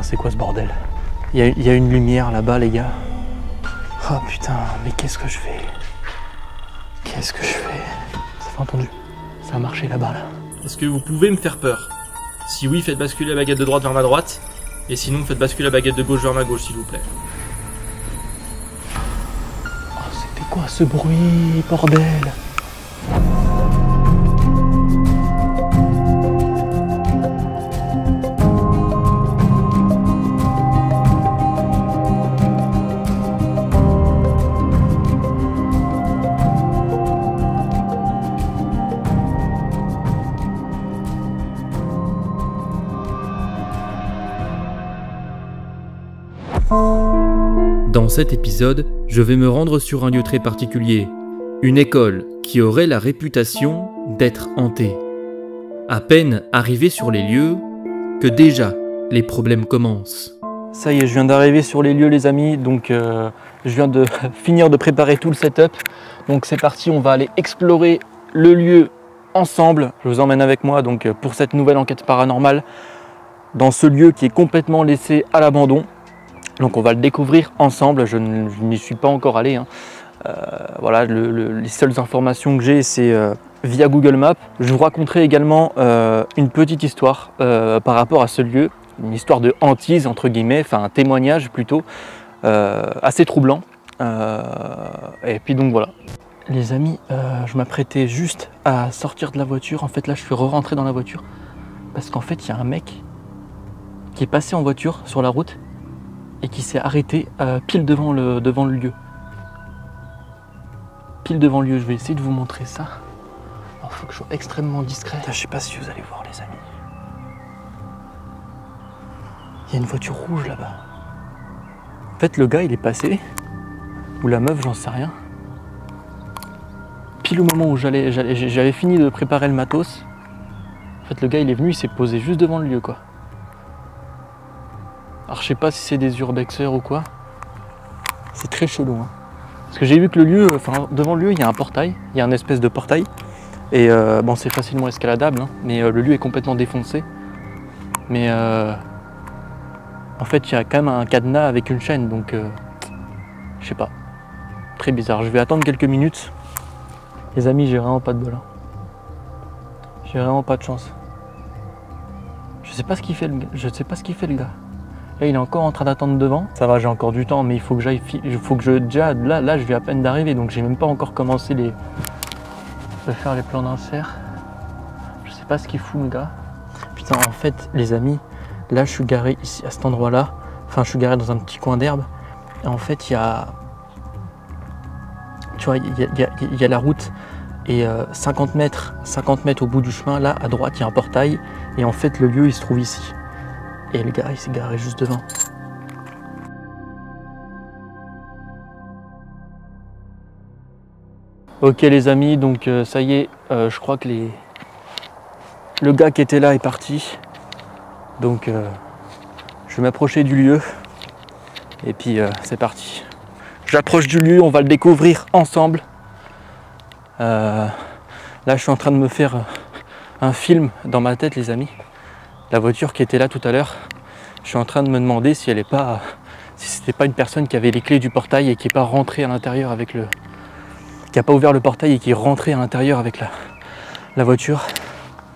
Putain, c'est quoi ce bordel? Il y a une lumière là-bas, les gars. Oh putain, mais qu'est-ce que je fais? Qu'est-ce que je fais? Ça fait entendu? Ça a marché là-bas, là. Est-ce que vous pouvez me faire peur? Si oui, faites basculer la baguette de droite vers ma droite. Et sinon, faites basculer la baguette de gauche vers ma gauche, s'il vous plaît. Oh, c'était quoi ce bruit, bordel? Dans cet épisode, je vais me rendre sur un lieu très particulier, une école qui aurait la réputation d'être hantée. À peine arrivé sur les lieux, que déjà les problèmes commencent. Ça y est, je viens d'arriver sur les lieux, les amis, donc je viens de finir de préparer tout le setup. Donc c'est parti, on va aller explorer le lieu ensemble. Je vous emmène avec moi donc pour cette nouvelle enquête paranormale dans ce lieu qui est complètement laissé à l'abandon. Donc on va le découvrir ensemble, je n'y suis pas encore allé. Hein. Voilà, les seules informations que j'ai, c'est via Google Maps. Je vous raconterai également une petite histoire par rapport à ce lieu, une histoire de hantise entre guillemets, enfin un témoignage plutôt, assez troublant. Et puis donc voilà. Les amis, je m'apprêtais juste à sortir de la voiture. En fait là je suis re-rentré dans la voiture parce qu'en fait il y a un mec qui est passé en voiture sur la route et qui s'est arrêté pile devant le lieu. Pile devant le lieu, je vais essayer de vous montrer ça. Alors, il faut que je sois extrêmement discret. Je sais pas si vous allez voir, les amis. Il y a une voiture rouge là-bas. En fait, le gars, il est passé, ou la meuf, j'en sais rien. Pile au moment où j'avais fini de préparer le matos. En fait, le gars, il est venu, il s'est posé juste devant le lieu, quoi. Alors je sais pas si c'est des urbexeurs ou quoi. C'est très chelou. Hein. Parce que j'ai vu que le lieu, enfin devant le lieu, il y a un portail. Il y a une espèce de portail. Et bon, c'est facilement escaladable. Hein, mais le lieu est complètement défoncé. Mais en fait, il y a quand même un cadenas avec une chaîne. Donc je sais pas. Très bizarre. Je vais attendre quelques minutes. Les amis, j'ai vraiment pas de bol. Hein. J'ai vraiment pas de chance. Je sais pas ce qu'il fait le gars. Là, il est encore en train d'attendre devant. Ça va, j'ai encore du temps, mais il faut que j'aille. Déjà, là, je viens à peine d'arriver, donc j'ai même pas encore commencé de faire les plans d'insert. Je sais pas ce qu'il fout, le gars. Putain, en fait, les amis, là, je suis garé ici, à cet endroit-là. Enfin, je suis garé dans un petit coin d'herbe. Et en fait, il y a. Tu vois, il y a la route. Et 50 mètres au bout du chemin, là, à droite, il y a un portail. Et en fait, le lieu, il se trouve ici. Et le gars, il s'est garé juste devant. Ok les amis, donc ça y est, je crois que le gars qui était là est parti. Donc je vais m'approcher du lieu. Et puis c'est parti. J'approche du lieu, on va le découvrir ensemble. Là je suis en train de me faire un film dans ma tête les amis. La voiture qui était là tout à l'heure, je suis en train de me demander si c'était pas une personne qui avait les clés du portail et qui n'est pas rentrée à l'intérieur avec le... qui n'a pas ouvert le portail et qui est rentré à l'intérieur avec la voiture.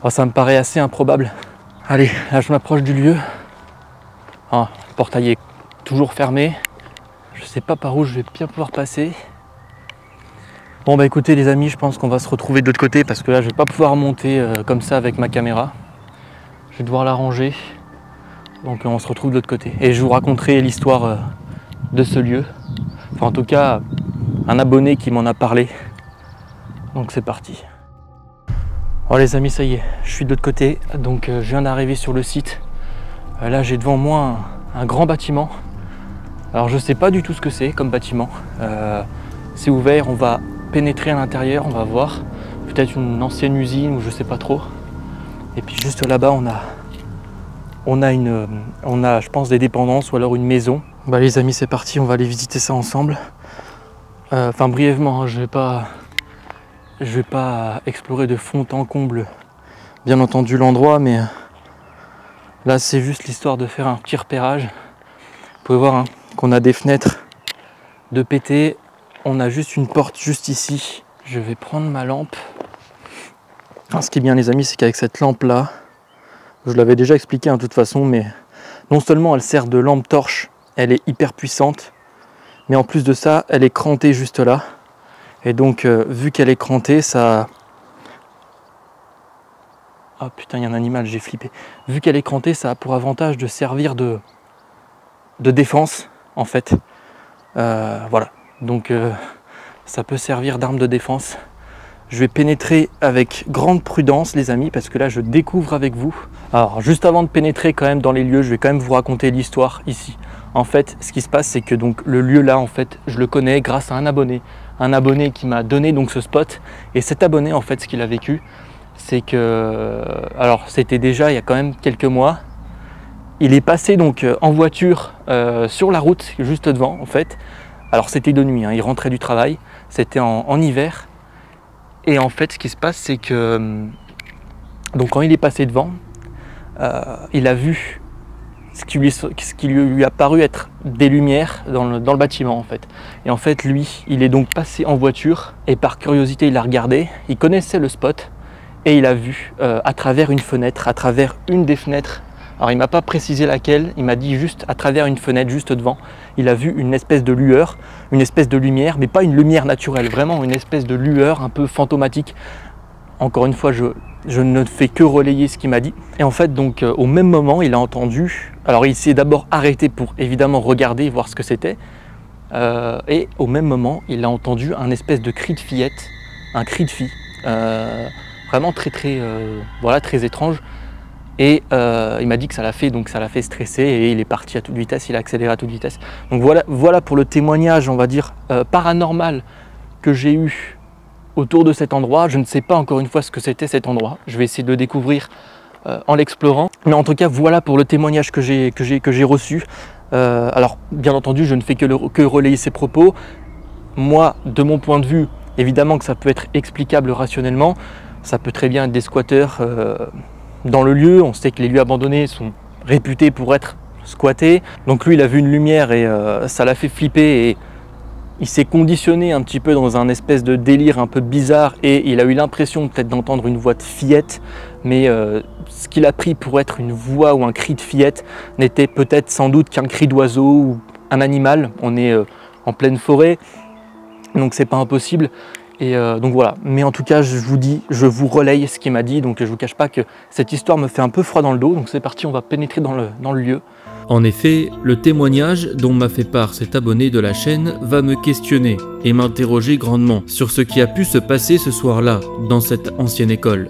Oh, ça me paraît assez improbable. Allez, là je m'approche du lieu. Ah, le portail est toujours fermé. Je sais pas par où je vais bien pouvoir passer. Bon bah écoutez les amis, je pense qu'on va se retrouver de l'autre côté parce que là je vais pas pouvoir monter comme ça avec ma caméra. Je vais devoir la ranger. Donc on se retrouve de l'autre côté. Et je vous raconterai l'histoire de ce lieu. Enfin en tout cas, un abonné qui m'en a parlé. Donc c'est parti. Bon les amis, ça y est, je suis de l'autre côté. Donc je viens d'arriver sur le site. Là j'ai devant moi un grand bâtiment. Alors je sais pas du tout ce que c'est comme bâtiment. C'est ouvert, on va pénétrer à l'intérieur, on va voir. Peut-être une ancienne usine ou je sais pas trop. Et puis juste là-bas, on a je pense des dépendances ou alors une maison. Bah les amis, c'est parti, on va aller visiter ça ensemble. Enfin brièvement, hein, je vais pas explorer de fond en comble, bien entendu l'endroit, mais Là, c'est juste l'histoire de faire un petit repérage. Vous pouvez voir hein, qu'on a des fenêtres de pété. On a juste une porte juste ici. Je vais prendre ma lampe. Alors, ce qui est bien les amis, c'est qu'avec cette lampe là, je l'avais déjà expliqué de toute façon, mais non seulement elle sert de lampe torche, elle est hyper puissante, mais en plus de ça, elle est crantée juste là. Et donc, vu qu'elle est crantée, ça... Ah putain, il y a un animal, j'ai flippé. Vu qu'elle est crantée, ça a pour avantage de servir de défense, en fait. Voilà. Donc, ça peut servir d'arme de défense. Je vais pénétrer avec grande prudence, les amis, parce que là, je découvre avec vous. Alors, juste avant de pénétrer quand même dans les lieux, je vais quand même vous raconter l'histoire ici. En fait, ce qui se passe, c'est que donc le lieu là, en fait, je le connais grâce à un abonné qui m'a donné donc ce spot. Et cet abonné, en fait, ce qu'il a vécu, c'est que, alors, c'était déjà il y a quand même quelques mois. Il est passé donc en voiture sur la route juste devant, en fait. Alors, c'était de nuit, hein, il rentrait du travail, c'était en hiver. Et en fait, ce qui se passe, c'est que donc quand il est passé devant, il a vu ce qui lui a paru être des lumières dans le bâtiment en fait. Et en fait, lui, il est donc passé en voiture et par curiosité, il a regardé. Il connaissait le spot et il a vu à travers une fenêtre, à travers une des fenêtres. Alors, il m'a pas précisé laquelle. Il m'a dit juste à travers une fenêtre, juste devant. Il a vu une espèce de lueur, une espèce de lumière, mais pas une lumière naturelle, vraiment une espèce de lueur un peu fantomatique. Encore une fois, je ne fais que relayer ce qu'il m'a dit. Et en fait, donc, au même moment, il a entendu... Alors, il s'est d'abord arrêté pour évidemment regarder, voir ce que c'était. Et au même moment, il a entendu un espèce de cri de fillette, un cri de fille. Vraiment voilà, très étrange. Et il m'a dit que ça l'a fait stresser et il est parti à toute vitesse, il a accéléré à toute vitesse. Donc voilà pour le témoignage, on va dire, paranormal que j'ai eu autour de cet endroit. Je ne sais pas encore une fois ce que c'était cet endroit. Je vais essayer de le découvrir en l'explorant. Mais en tout cas, voilà pour le témoignage que j'ai reçu. Alors, bien entendu, je ne fais que relayer ces propos. Moi, de mon point de vue, évidemment que ça peut être explicable rationnellement. Ça peut très bien être des squatteurs dans le lieu. On sait que les lieux abandonnés sont réputés pour être squattés. Donc lui, il a vu une lumière et ça l'a fait flipper et il s'est conditionné un petit peu dans un espèce de délire un peu bizarre et il a eu l'impression peut-être d'entendre une voix de fillette, mais ce qu'il a pris pour être une voix ou un cri de fillette n'était peut-être sans doute qu'un cri d'oiseau ou un animal. On est en pleine forêt, donc c'est pas impossible. Et donc voilà, mais en tout cas je vous relaye ce qu'il m'a dit, donc je vous cache pas que cette histoire me fait un peu froid dans le dos, donc c'est parti, on va pénétrer dans le lieu. En effet, le témoignage dont m'a fait part cet abonné de la chaîne va me questionner et m'interroger grandement sur ce qui a pu se passer ce soir-là dans cette ancienne école.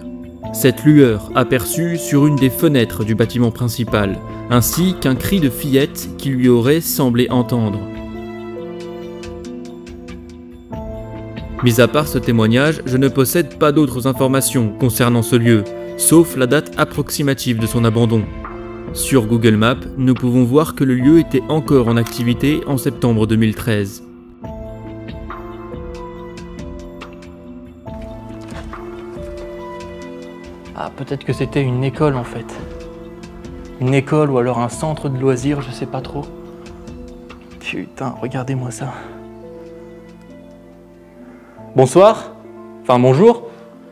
Cette lueur aperçue sur une des fenêtres du bâtiment principal, ainsi qu'un cri de fillette qui lui aurait semblé entendre. Mis à part ce témoignage, je ne possède pas d'autres informations concernant ce lieu, sauf la date approximative de son abandon. Sur Google Maps, nous pouvons voir que le lieu était encore en activité en septembre 2013. Ah, peut-être que c'était une école en fait. Une école ou alors un centre de loisirs, je sais pas trop. Putain, regardez-moi ça. Bonsoir. Enfin, bonjour.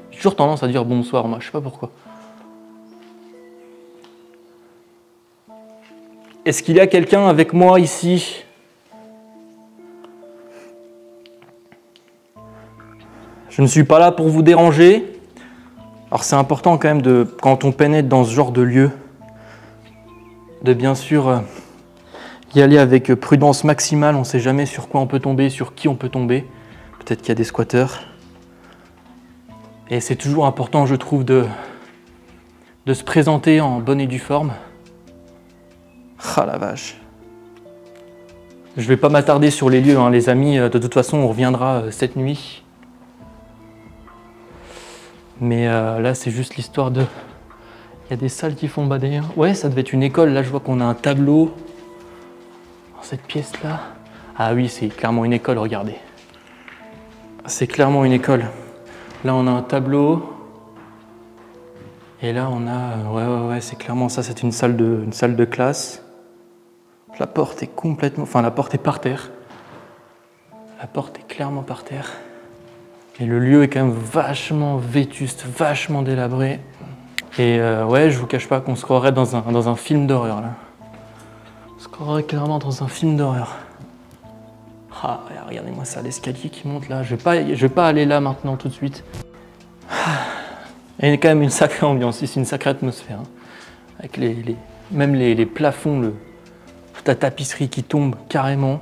J'ai toujours tendance à dire bonsoir, moi, je sais pas pourquoi. Est-ce qu'il y a quelqu'un avec moi ici? Je ne suis pas là pour vous déranger. Alors c'est important quand même, quand on pénètre dans ce genre de lieu, de bien sûr y aller avec prudence maximale. On ne sait jamais sur quoi on peut tomber, sur qui on peut tomber. Peut-être qu'il y a des squatteurs. Et c'est toujours important, je trouve, de se présenter en bonne et due forme. Ah la vache. Je vais pas m'attarder sur les lieux, hein, les amis. De toute façon, on reviendra cette nuit. Mais là, c'est juste l'histoire de... Il y a des salles qui font bas d'ailleurs. Ouais, ça devait être une école. Là, je vois qu'on a un tableau. Dans cette pièce-là. Ah oui, c'est clairement une école, regardez. C'est clairement une école. Là, on a un tableau. Et là on a, ouais, c'est clairement ça, c'est une salle de classe. La porte est complètement, enfin la porte est par terre. La porte est clairement par terre. Et le lieu est quand même vachement vétuste, vachement délabré. Et ouais, je vous cache pas qu'on se croirait dans un film d'horreur là. On se croirait clairement dans un film d'horreur. Ah, regardez-moi ça, l'escalier qui monte là. Je vais pas aller là maintenant tout de suite. Et il y a quand même une sacrée ambiance ici, une sacrée atmosphère. Hein. Avec même les plafonds, toute la tapisserie qui tombe carrément.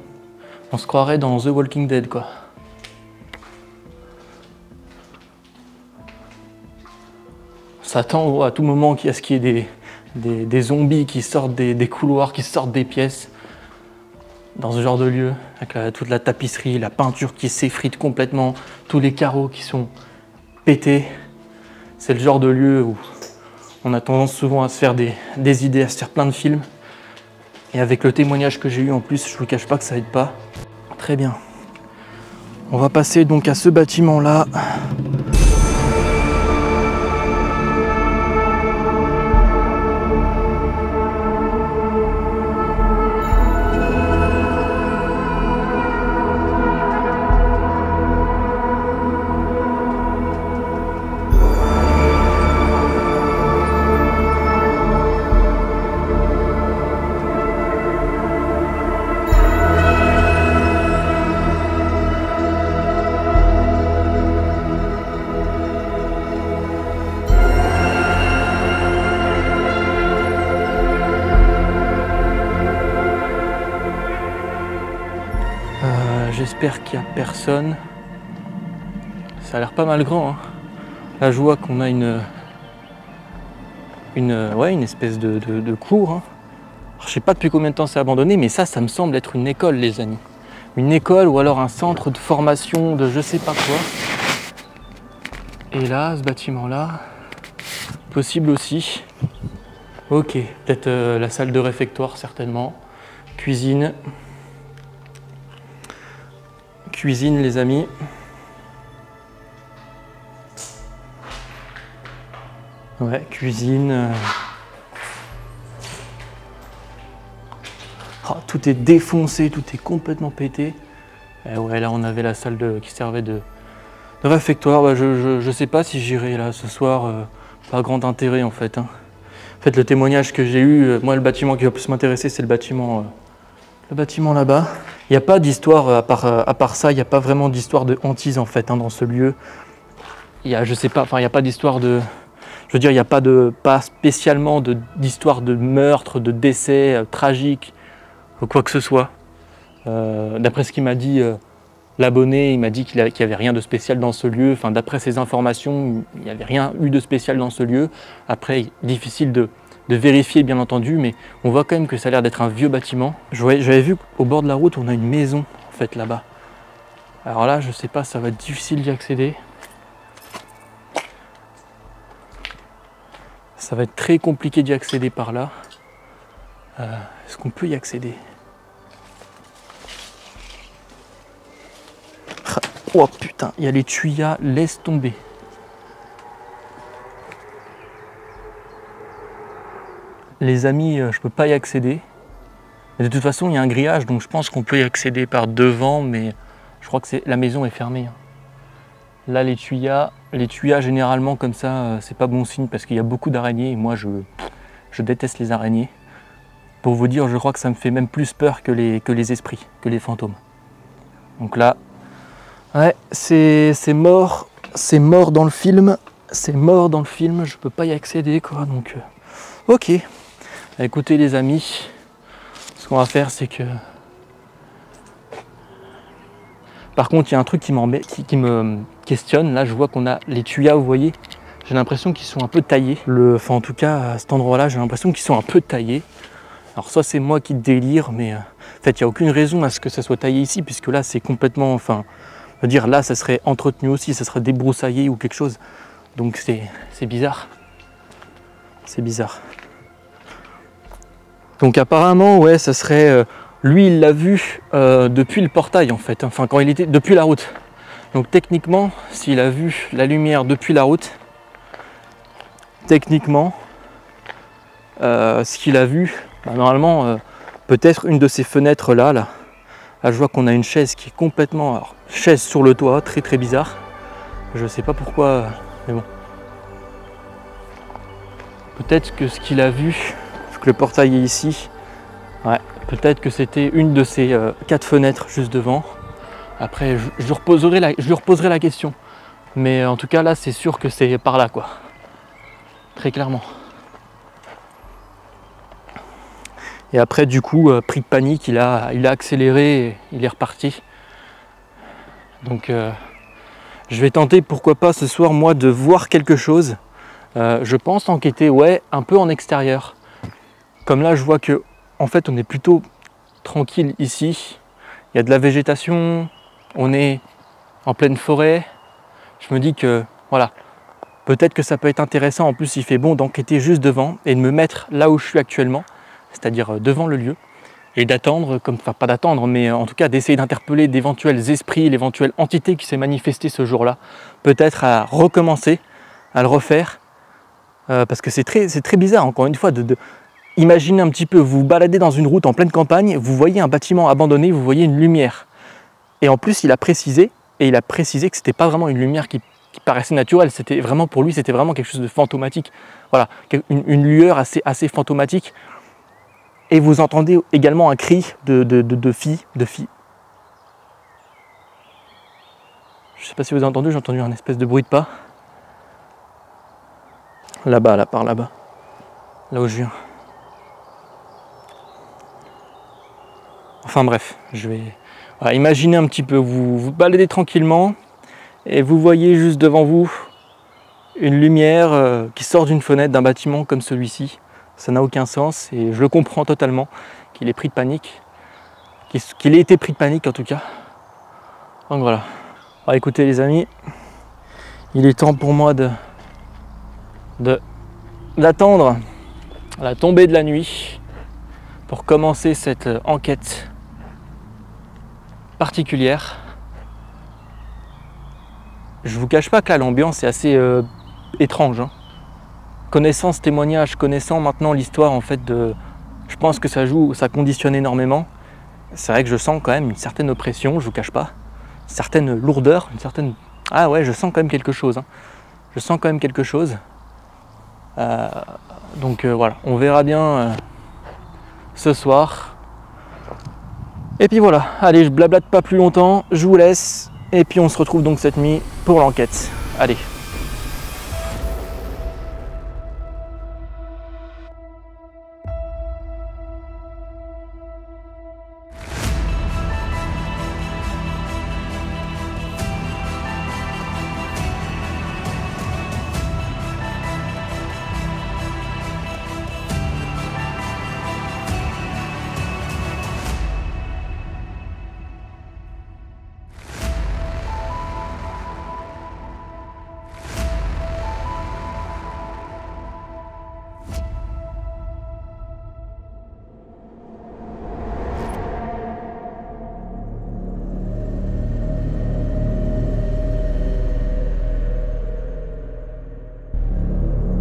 On se croirait dans The Walking Dead quoi. Ça attend à tout moment qu'il y ait des zombies qui sortent des couloirs, qui sortent des pièces. Dans ce genre de lieu, avec toute la tapisserie, la peinture qui s'effrite complètement, tous les carreaux qui sont pétés. C'est le genre de lieu où on a tendance souvent à se faire des idées, à se faire plein de films. Et avec le témoignage que j'ai eu en plus, je ne vous cache pas que ça aide pas. Très bien. On va passer donc à ce bâtiment-là. J'espère qu'il n'y a personne. Ça a l'air pas mal grand. Hein. Là, je vois qu'on a une espèce de cour. Hein. Alors, je sais pas depuis combien de temps c'est abandonné, mais ça me semble être une école, les amis. Une école ou alors un centre de formation de je sais pas quoi. Et là, ce bâtiment-là, possible aussi. Ok, peut-être la salle de réfectoire, certainement. Cuisine. Cuisine, les amis. Ouais, cuisine. Oh, tout est défoncé, tout est complètement pété. Et ouais, là on avait la salle qui servait de réfectoire. Bah, je sais pas si j'irai là ce soir. Pas grand intérêt en fait. Hein. En fait, le témoignage que j'ai eu, moi le bâtiment qui va plus m'intéresser, c'est le bâtiment là-bas. Il n'y a pas d'histoire, à part ça, il n'y a pas vraiment d'histoire de hantise en fait hein, dans ce lieu. Il y a, je sais pas, enfin il n'y a pas d'histoire de... Je veux dire, il n'y a pas spécialement d'histoire de meurtre, de décès tragique, ou quoi que ce soit. D'après ce qu'il m'a dit, l'abonné, il m'a dit qu'il n'y avait rien de spécial dans ce lieu. Enfin, d'après ses informations, il n'y avait rien eu de spécial dans ce lieu. Après, difficile de vérifier bien entendu, mais on voit quand même que ça a l'air d'être un vieux bâtiment. J'avais vu qu'au bord de la route, on a une maison en fait là-bas. Alors là, je sais pas, ça va être difficile d'y accéder. Ça va être très compliqué d'y accéder par là. Est-ce qu'on peut y accéder? Oh putain, il y a les tuyas, laisse tomber. Les amis, je peux pas y accéder. Mais de toute façon, il y a un grillage, donc je pense qu'on peut y accéder par devant, mais je crois que la maison est fermée. Là, les tuyas généralement comme ça, c'est pas bon signe parce qu'il y a beaucoup d'araignées et moi, je déteste les araignées. Pour vous dire, je crois que ça me fait même plus peur que les esprits, que les fantômes. Donc là, ouais, c'est mort dans le film, je peux pas y accéder quoi, donc ok. Écoutez les amis, ce qu'on va faire c'est que... Par contre il y a un truc qui me questionne, là je vois qu'on a les tuyas, vous voyez, j'ai l'impression qu'ils sont un peu taillés. Enfin en tout cas à cet endroit là j'ai l'impression qu'ils sont un peu taillés. Alors soit c'est moi qui délire, mais en fait il n'y a aucune raison à ce que ça soit taillé ici, puisque là c'est complètement, enfin, je veux dire là ça serait entretenu aussi, ça serait débroussaillé ou quelque chose. Donc c'est bizarre. C'est bizarre. Donc apparemment, ouais, ça serait... lui, il l'a vu depuis le portail, en fait. Enfin, quand il était... Depuis la route. Donc techniquement, s'il a vu la lumière depuis la route, techniquement, ce qu'il a vu, normalement, peut-être une de ces fenêtres là, là, je vois qu'on a une chaise qui est complètement, alors, chaise sur le toit, très très bizarre. Je sais pas pourquoi, mais bon. Peut-être que ce qu'il a vu, que le portail est ici, ouais, peut-être que c'était une de ces 4 fenêtres juste devant. Après, je lui reposerai la question. Mais en tout cas, là, c'est sûr que c'est par là, quoi. Très clairement. Et après, du coup, pris de panique, il a accéléré et il est reparti. Donc, je vais tenter, pourquoi pas, ce soir, moi, de voir quelque chose. Je pense enquêter, ouais, un peu en extérieur. Comme là, je vois que, en fait, on est plutôt tranquille ici. Il y a de la végétation, on est en pleine forêt. Je me dis que, voilà, peut-être que ça peut être intéressant. En plus, il fait bon d'enquêter juste devant et de me mettre là où je suis actuellement, c'est-à-dire devant le lieu, et d'attendre, enfin pas d'attendre, mais en tout cas d'essayer d'interpeller d'éventuels esprits, l'éventuelle entité qui s'est manifestée ce jour-là, peut-être à recommencer, à le refaire, parce que c'est très bizarre, encore une fois, imaginez un petit peu, vous vous baladez dans une route en pleine campagne, vous voyez un bâtiment abandonné, vous voyez une lumière, et en plus il a précisé que c'était pas vraiment une lumière qui paraissait naturelle, c'était vraiment, pour lui, c'était vraiment quelque chose de fantomatique, voilà, une lueur assez fantomatique. Et vous entendez également un cri de fille. Je ne sais pas si vous avez entendu, j'ai entendu un espèce de bruit de pas. Là-bas, là, par là-bas. Là où je viens. Enfin bref, je vais... Voilà, imaginez un petit peu, vous vous baladez tranquillement et vous voyez juste devant vous une lumière qui sort d'une fenêtre d'un bâtiment comme celui-ci. Ça n'a aucun sens et je le comprends totalement qu'il ait pris de panique, qu'il ait été pris de panique en tout cas. Donc voilà. Alors, écoutez les amis, il est temps pour moi d'attendre la tombée de la nuit pour commencer cette enquête particulière. Je vous cache pas que là l'ambiance est assez étrange, hein. Connaissant ce témoignage, connaissant maintenant l'histoire en fait je pense que ça conditionne énormément. C'est vrai que je sens quand même une certaine oppression, je vous cache pas, une certaine lourdeur, une certaine... Ah ouais, je sens quand même quelque chose, hein. Je sens quand même quelque chose. Donc voilà, on verra bien ce soir. Et puis voilà, allez, je blablate pas plus longtemps, je vous laisse. Et puis on se retrouve donc cette nuit pour l'enquête. Allez.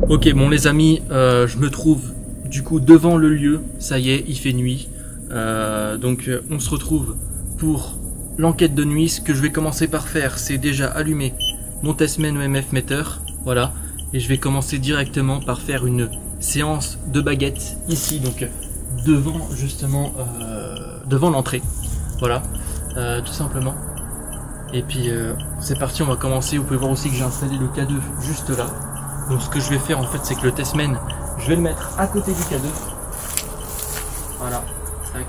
Ok, bon les amis, je me trouve du coup devant le lieu, ça y est, il fait nuit. Donc on se retrouve pour l'enquête de nuit. Ce que je vais commencer par faire, c'est déjà allumer mon Tessmen EMF Meter, voilà. Et je vais commencer directement par faire une séance de baguette ici, donc devant justement, devant l'entrée, voilà, tout simplement. Et puis c'est parti, on va commencer. Vous pouvez voir aussi que j'ai installé le K2 juste là. Donc ce que je vais faire en fait, c'est que le Tessmen, je vais le mettre à côté du K2. Voilà, tac.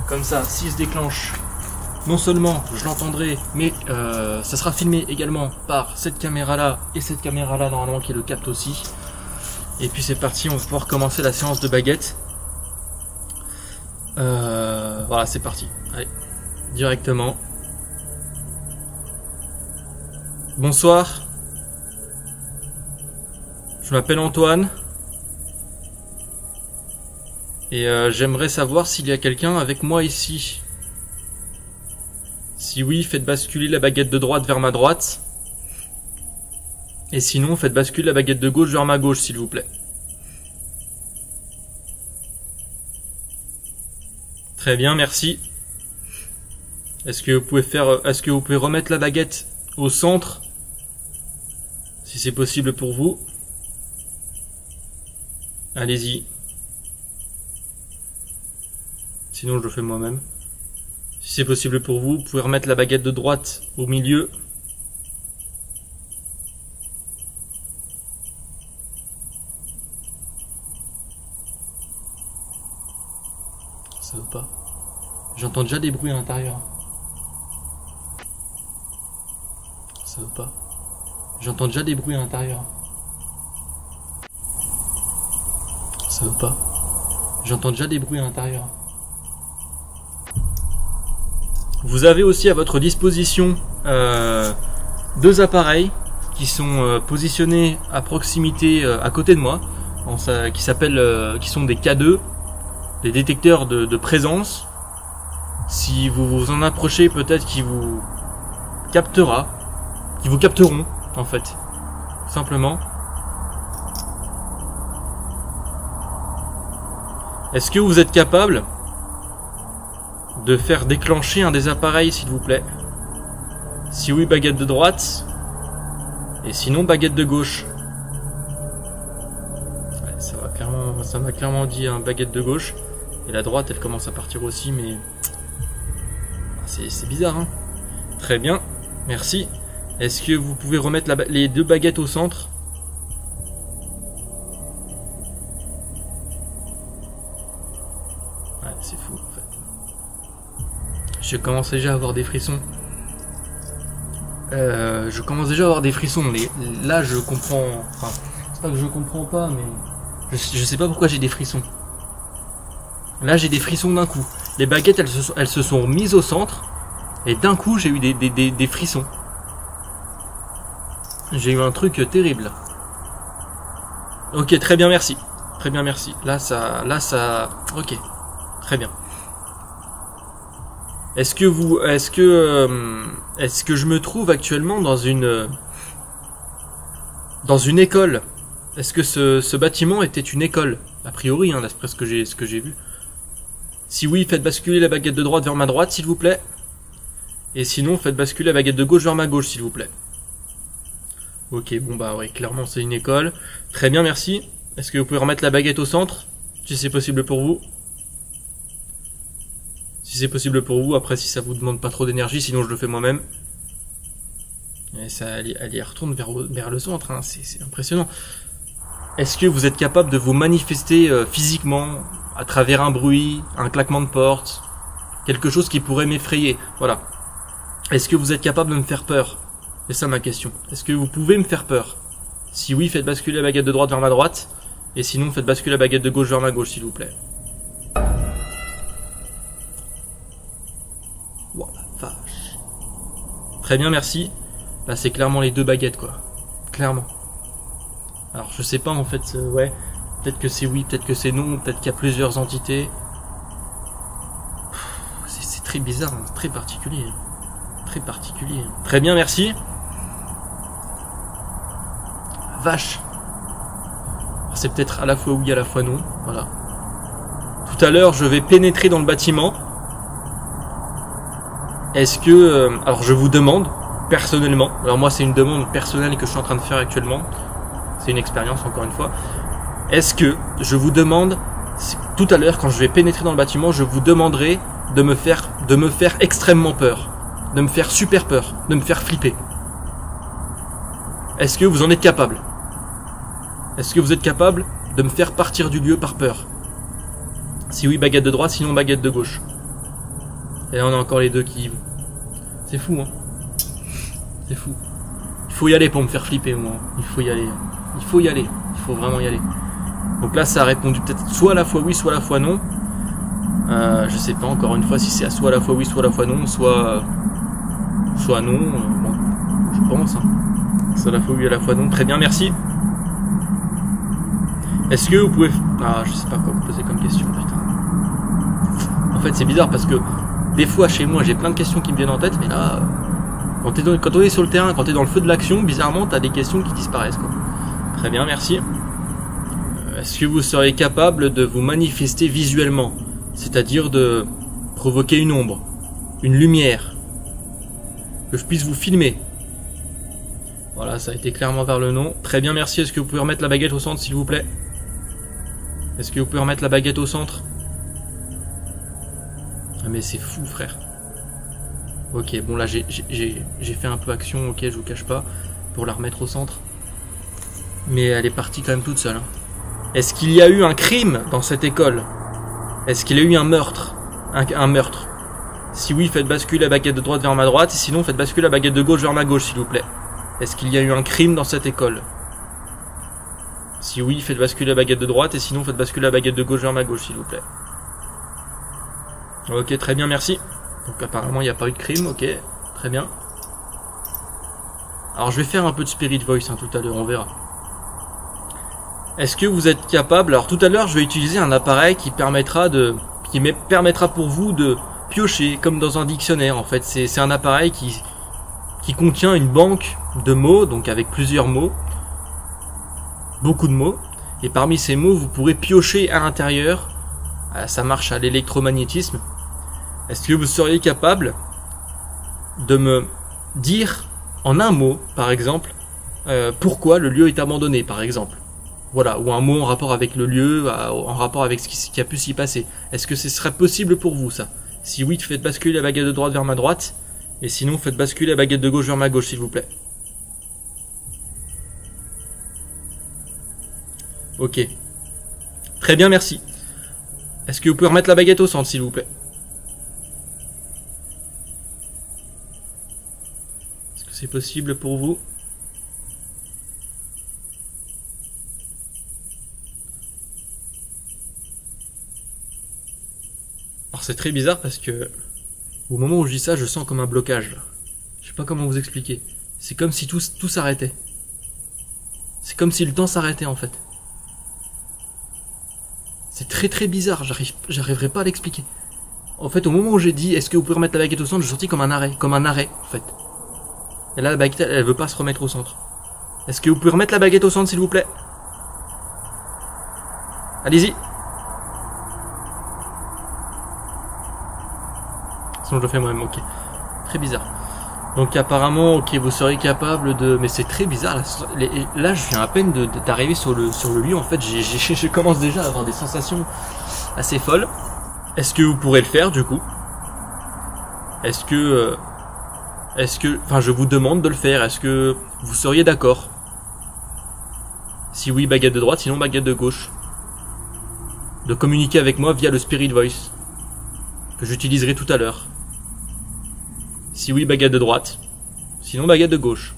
Comme ça, s'il se déclenche, non seulement je l'entendrai, mais ça sera filmé également par cette caméra là et cette caméra là normalement qui le capte aussi. Et puis c'est parti, on va pouvoir commencer la séance de baguette. Voilà, c'est parti. Allez, directement. Bonsoir. Je m'appelle Antoine. Et j'aimerais savoir s'il y a quelqu'un avec moi ici. Si oui, faites basculer la baguette de droite vers ma droite. Et sinon, faites basculer la baguette de gauche vers ma gauche, s'il vous plaît. Très bien, merci. Est-ce que vous pouvez remettre la baguette au centre, si c'est possible pour vous? Allez-y. Sinon, je le fais moi-même. Si c'est possible pour vous, vous pouvez remettre la baguette de droite au milieu. Ça veut pas. J'entends déjà des bruits à l'intérieur. Ça veut pas. J'entends déjà des bruits à l'intérieur. Ça veut pas. J'entends déjà des bruits à l'intérieur. Vous avez aussi à votre disposition 2 appareils qui sont positionnés à proximité, à côté de moi, qui sont des K2, des détecteurs de présence. Si vous vous en approchez, peut-être qu'ils vous capteront en fait, tout simplement. Est-ce que vous êtes capable de faire déclencher un des appareils, s'il vous plaît? Si oui, baguette de droite. Et sinon, baguette de gauche. Ouais, ça m'a clairement dit un baguette de gauche. Et la droite, elle commence à partir aussi, mais c'est bizarre, hein. Très bien, merci. Est-ce que vous pouvez remettre les 2 baguettes au centre? Ouais, c'est fou en fait. Je commence déjà à avoir des frissons. Mais là je comprends. Enfin, c'est pas que je comprends pas, mais je sais pas pourquoi j'ai des frissons. Là j'ai des frissons d'un coup. Les baguettes elles se sont mises au centre et d'un coup j'ai eu des frissons. J'ai eu un truc terrible. Ok, très bien, merci. Très bien, merci. Là ça, ok, très bien. Est-ce que je me trouve actuellement dans une école? Est-ce que ce bâtiment était une école? A priori, hein, d'après ce que j'ai vu. Si oui, faites basculer la baguette de droite vers ma droite, s'il vous plaît. Et sinon, faites basculer la baguette de gauche vers ma gauche, s'il vous plaît. Ok, bon bah ouais, clairement c'est une école. Très bien, merci. Est-ce que vous pouvez remettre la baguette au centre, si c'est possible pour vous? Si c'est possible pour vous, après si ça vous demande pas trop d'énergie, sinon je le fais moi-même. Et ça, elle y retourne vers le centre, hein. C'est impressionnant. Est-ce que vous êtes capable de vous manifester physiquement, à travers un bruit, un claquement de porte, quelque chose qui pourrait m'effrayer? Voilà. Est-ce que vous êtes capable de me faire peur? C'est ça ma question. Est-ce que vous pouvez me faire peur? Si oui, faites basculer la baguette de droite vers ma droite. Et sinon, faites basculer la baguette de gauche vers ma gauche, s'il vous plaît. Wow, la vache. Très bien, merci. Là, c'est clairement les 2 baguettes, quoi. Clairement. Alors, je sais pas, en fait, ouais. Peut-être que c'est oui, peut-être que c'est non, peut-être qu'il y a plusieurs entités. C'est très bizarre, hein, très particulier. Très particulier. Très bien, merci. Vache. C'est peut-être à la fois oui, à la fois non. Voilà. Tout à l'heure, je vais pénétrer dans le bâtiment. Est-ce que... alors, je vous demande, personnellement, alors moi, c'est une demande personnelle que je suis en train de faire actuellement. C'est une expérience, encore une fois. Est-ce que je vous demande, tout à l'heure, quand je vais pénétrer dans le bâtiment, je vous demanderai de me faire extrêmement peur. De me faire super peur. De me faire flipper. Est-ce que vous en êtes capable? Est-ce que vous êtes capable de me faire partir du lieu par peur? Si oui, baguette de droite, sinon baguette de gauche. Et là, on a encore les 2 qui y vont. C'est fou, hein. C'est fou. Il faut y aller pour me faire flipper, moi. Il faut y aller. Il faut y aller. Il faut vraiment y aller. Donc là, ça a répondu peut-être soit à la fois oui, soit à la fois non. Je sais pas encore une fois si c'est soit à la fois oui, soit à la fois non, soit non. Bon, je pense. Hein. Soit à la fois oui, à la fois non. Très bien, merci. Est-ce que vous pouvez... Ah, je sais pas quoi vous poser comme question, putain. En fait, c'est bizarre parce que des fois, chez moi, j'ai plein de questions qui me viennent en tête, mais là, Quand on est sur le terrain, quand tu es dans le feu de l'action, bizarrement, tu as des questions qui disparaissent, quoi. Très bien, merci. Est-ce que vous seriez capable de vous manifester visuellement? C'est-à-dire de provoquer une ombre, une lumière, que je puisse vous filmer? Voilà, ça a été clairement vers le non. Très bien, merci. Est-ce que vous pouvez remettre la baguette au centre, s'il vous plaît? Est-ce que vous pouvez remettre la baguette au centre? Ah mais c'est fou, frère. Ok, bon là j'ai fait un peu action, ok, je vous cache pas, pour la remettre au centre. Mais elle est partie quand même toute seule. Hein. Est-ce qu'il y a eu un crime dans cette école? Est-ce qu'il y a eu un meurtre? Un meurtre. Si oui, faites basculer la baguette de droite vers ma droite, et sinon faites basculer la baguette de gauche vers ma gauche, s'il vous plaît. Est-ce qu'il y a eu un crime dans cette école? Si oui, faites basculer la baguette de droite, et sinon faites basculer la baguette de gauche vers ma gauche, s'il vous plaît. Ok, très bien, merci. Donc apparemment il n'y a pas eu de crime, ok, très bien. Alors je vais faire un peu de Spirit Voice hein, tout à l'heure, on verra. Est-ce que vous êtes capable? Alors tout à l'heure je vais utiliser un appareil qui permettra pour vous de piocher comme dans un dictionnaire en fait. C'est un appareil qui contient une banque de mots, donc avec plusieurs mots, beaucoup de mots, et parmi ces mots vous pourrez piocher à l'intérieur. Ça marche à l'électromagnétisme. Est-ce que vous seriez capable de me dire en un mot, par exemple, pourquoi le lieu est abandonné, par exemple? Voilà, ou un mot en rapport avec le lieu, en rapport avec ce qui a pu s'y passer. Est-ce que ce serait possible pour vous, ça? Si oui, faites basculer la baguette de droite vers ma droite, et sinon faites basculer la baguette de gauche vers ma gauche, s'il vous plaît. Ok. Très bien, merci. Est-ce que vous pouvez remettre la baguette au centre, s'il vous plaît? Est-ce que c'est possible pour vous? Alors c'est très bizarre parce que au moment où je dis ça, je sens comme un blocage là. Je sais pas comment vous expliquer. C'est comme si tout s'arrêtait. C'est comme si le temps s'arrêtait en fait. C'est très très bizarre, j'arriverai pas à l'expliquer. En fait, au moment où j'ai dit est-ce que vous pouvez remettre la baguette au centre, j'ai senti comme un arrêt en fait. Et là la baguette elle veut pas se remettre au centre. Est-ce que vous pouvez remettre la baguette au centre s'il vous plaît? Allez-y. Sinon je le fais moi-même, ok. Très bizarre. Donc apparemment, ok, vous seriez capable de... Mais c'est très bizarre, là je viens à peine d'arriver sur le lieu, en fait, je commence déjà à avoir des sensations assez folles. Est-ce que vous pourrez le faire, du coup? Est-ce que... Enfin, je vous demande de le faire, est-ce que vous seriez d'accord? Si oui, baguette de droite, sinon baguette de gauche. De communiquer avec moi via le Spirit Voice, que j'utiliserai tout à l'heure. Si oui, baguette de droite. Sinon, baguette de gauche.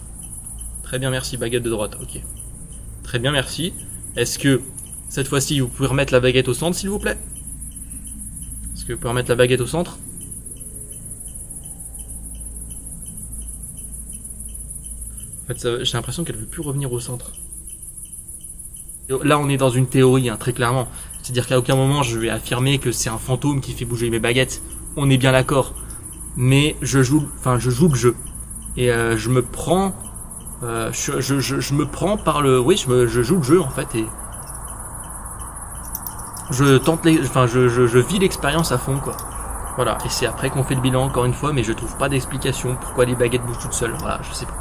Très bien, merci, baguette de droite, ok. Très bien, merci. Est-ce que, cette fois-ci, vous pouvez remettre la baguette au centre, s'il vous plaît? Est-ce que vous pouvez remettre la baguette au centre? En fait, j'ai l'impression qu'elle ne veut plus revenir au centre. Là, on est dans une théorie, hein, très clairement. C'est-à-dire qu'à aucun moment, je vais affirmer que c'est un fantôme qui fait bouger mes baguettes. On est bien d'accord. Mais je joue le jeu et je me prends par le, oui, je joue le jeu en fait et je vis l'expérience à fond quoi. Voilà, et c'est après qu'on fait le bilan encore une fois, mais je trouve pas d'explication pourquoi les baguettes bougent toutes seules. Voilà, je sais pas.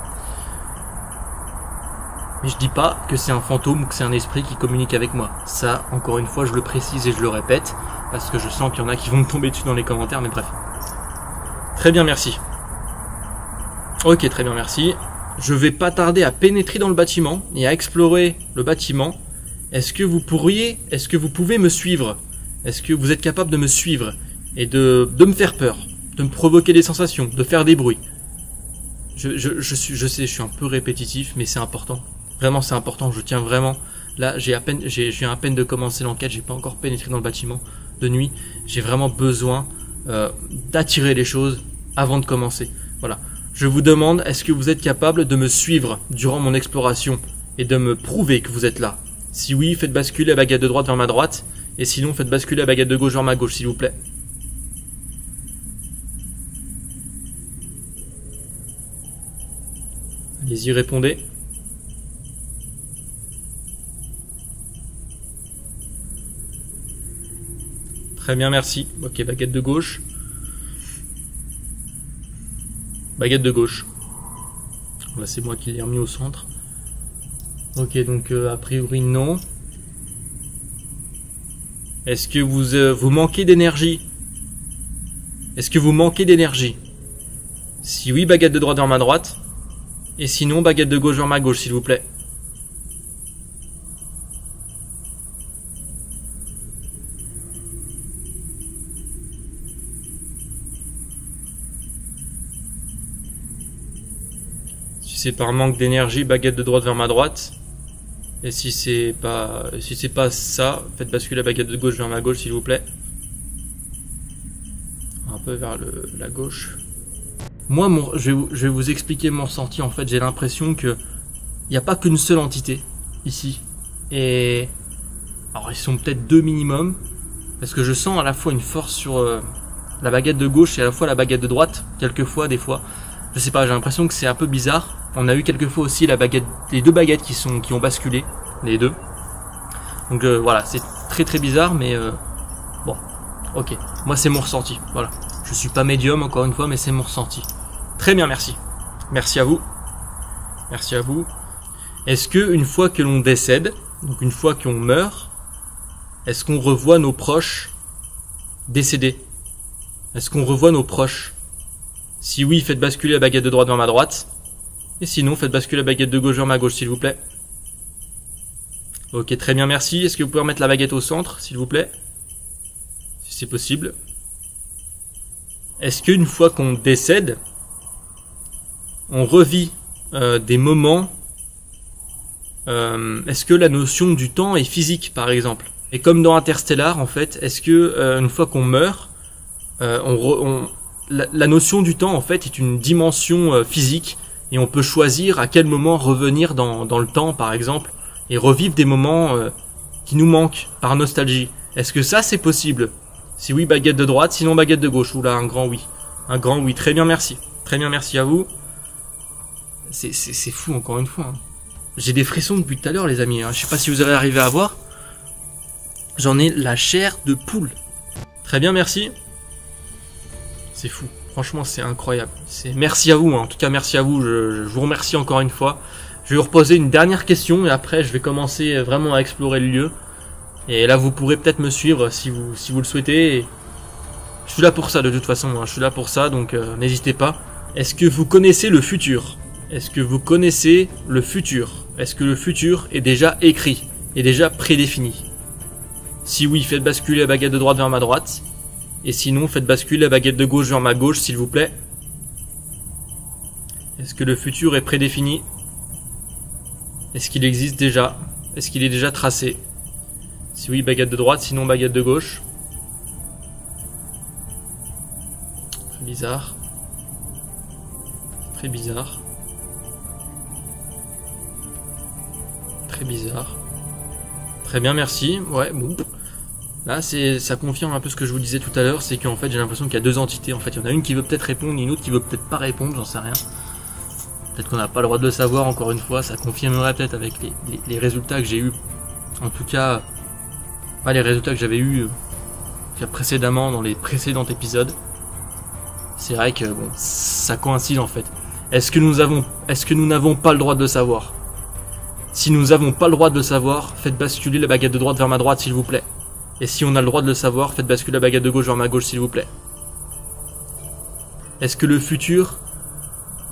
Mais je dis pas que c'est un fantôme ou que c'est un esprit qui communique avec moi. Ça, encore une fois, je le précise et je le répète parce que je sens qu'il y en a qui vont me tomber dessus dans les commentaires, mais bref. Très bien, merci. Ok, très bien, merci. Je vais pas tarder à pénétrer dans le bâtiment et à explorer le bâtiment. Est-ce que vous pouvez me suivre? Est-ce que vous êtes capable de me suivre et de me faire peur, de me provoquer des sensations, de faire des bruits? Je sais, je suis un peu répétitif, mais c'est important. Vraiment, c'est important. Je tiens vraiment. Là, je viens à peine de commencer l'enquête. J'ai pas encore pénétré dans le bâtiment de nuit. J'ai vraiment besoin d'attirer les choses avant de commencer. Voilà. Je vous demande, est-ce que vous êtes capable de me suivre durant mon exploration et de me prouver que vous êtes là? Si oui, faites basculer la baguette de droite vers ma droite, et sinon faites basculer la baguette de gauche vers ma gauche, s'il vous plaît. Allez-y, répondez. Très bien, merci. Ok, baguette de gauche. Baguette de gauche. Là, c'est moi qui l'ai remis au centre. Ok, donc a priori non. Est-ce que vous manquez d'énergie? Est-ce que vous manquez d'énergie? Si oui, baguette de droite vers ma droite. Et sinon, baguette de gauche vers ma gauche, s'il vous plaît. Si c'est par manque d'énergie, baguette de droite vers ma droite. Et si c'est pas ça, faites basculer la baguette de gauche vers ma gauche, s'il vous plaît. Un peu vers la gauche. Moi, je vais vous expliquer mon ressenti. En fait, j'ai l'impression que il n'y a pas qu'une seule entité ici. Et alors, ils sont peut-être deux minimum, parce que je sens à la fois une force sur la baguette de gauche et à la fois la baguette de droite. Quelquefois, des fois, je sais pas. J'ai l'impression que c'est un peu bizarre. On a eu quelquefois aussi les deux baguettes qui ont basculé, les deux. Donc voilà, c'est très très bizarre, mais bon, ok. Moi, c'est mon ressenti. Voilà. Je suis pas médium encore une fois, mais c'est mon ressenti. Très bien, merci. Merci à vous. Merci à vous. Est-ce que une fois que l'on décède, donc une fois qu'on meurt, est-ce qu'on revoit nos proches décédés? Est-ce qu'on revoit nos proches? Si oui, faites basculer la baguette de droite vers ma droite. Et sinon, faites basculer la baguette de gauche vers ma gauche, s'il vous plaît. Ok, très bien, merci. Est-ce que vous pouvez remettre la baguette au centre, s'il vous plaît? Si c'est possible. Est-ce qu'une fois qu'on décède, on revit des moments... est-ce que la notion du temps est physique, par exemple? Et comme dans Interstellar, en fait, est-ce que une fois qu'on meurt, la notion du temps, en fait, est une dimension physique, et on peut choisir à quel moment revenir dans le temps, par exemple, et revivre des moments qui nous manquent par nostalgie. Est-ce que ça, c'est possible? Si oui, baguette de droite, sinon baguette de gauche. Oula, un grand oui. Un grand oui. Très bien, merci. Très bien, merci à vous. C'est fou, encore une fois. Hein. J'ai des frissons depuis tout à l'heure, les amis. Hein. Je sais pas si vous allez arriver à voir. J'en ai la chair de poule. Très bien, merci. C'est fou. Franchement, c'est incroyable. Merci à vous. Hein. En tout cas, merci à vous. Je vous remercie encore une fois. Je vais vous reposer une dernière question et après, je vais commencer vraiment à explorer le lieu. Et là, vous pourrez peut-être me suivre si vous le souhaitez. Et je suis là pour ça, de toute façon. Hein. Je suis là pour ça, donc n'hésitez pas. Est-ce que vous connaissez le futur? Est-ce que vous connaissez le futur? Est-ce que le futur est déjà écrit? Est déjà prédéfini? Si oui, faites basculer la baguette de droite vers ma droite. Et sinon, faites basculer la baguette de gauche vers ma gauche, s'il vous plaît. Est-ce que le futur est prédéfini? Est-ce qu'il existe déjà? Est-ce qu'il est déjà tracé? Si oui, baguette de droite, sinon baguette de gauche. Très bizarre. Très bizarre. Très bizarre. Très bien, merci. Ouais, bon. Là, ça confirme un peu ce que je vous disais tout à l'heure, c'est qu'en fait, j'ai l'impression qu'il y a deux entités. En fait, il y en a une qui veut peut-être répondre, et une autre qui veut peut-être pas répondre, j'en sais rien. Peut-être qu'on n'a pas le droit de le savoir, encore une fois. Ça confirmerait peut-être avec les résultats que j'ai eu. En tout cas, les résultats que j'avais eu précédemment dans les précédents épisodes. C'est vrai que bon, ça coïncide en fait. Est-ce que nous n'avons pas le droit de le savoir? Si nous n'avons pas le droit de le savoir, faites basculer la baguette de droite vers ma droite, s'il vous plaît. Et si on a le droit de le savoir, faites basculer la baguette de gauche vers ma gauche, s'il vous plaît. Est-ce que le futur,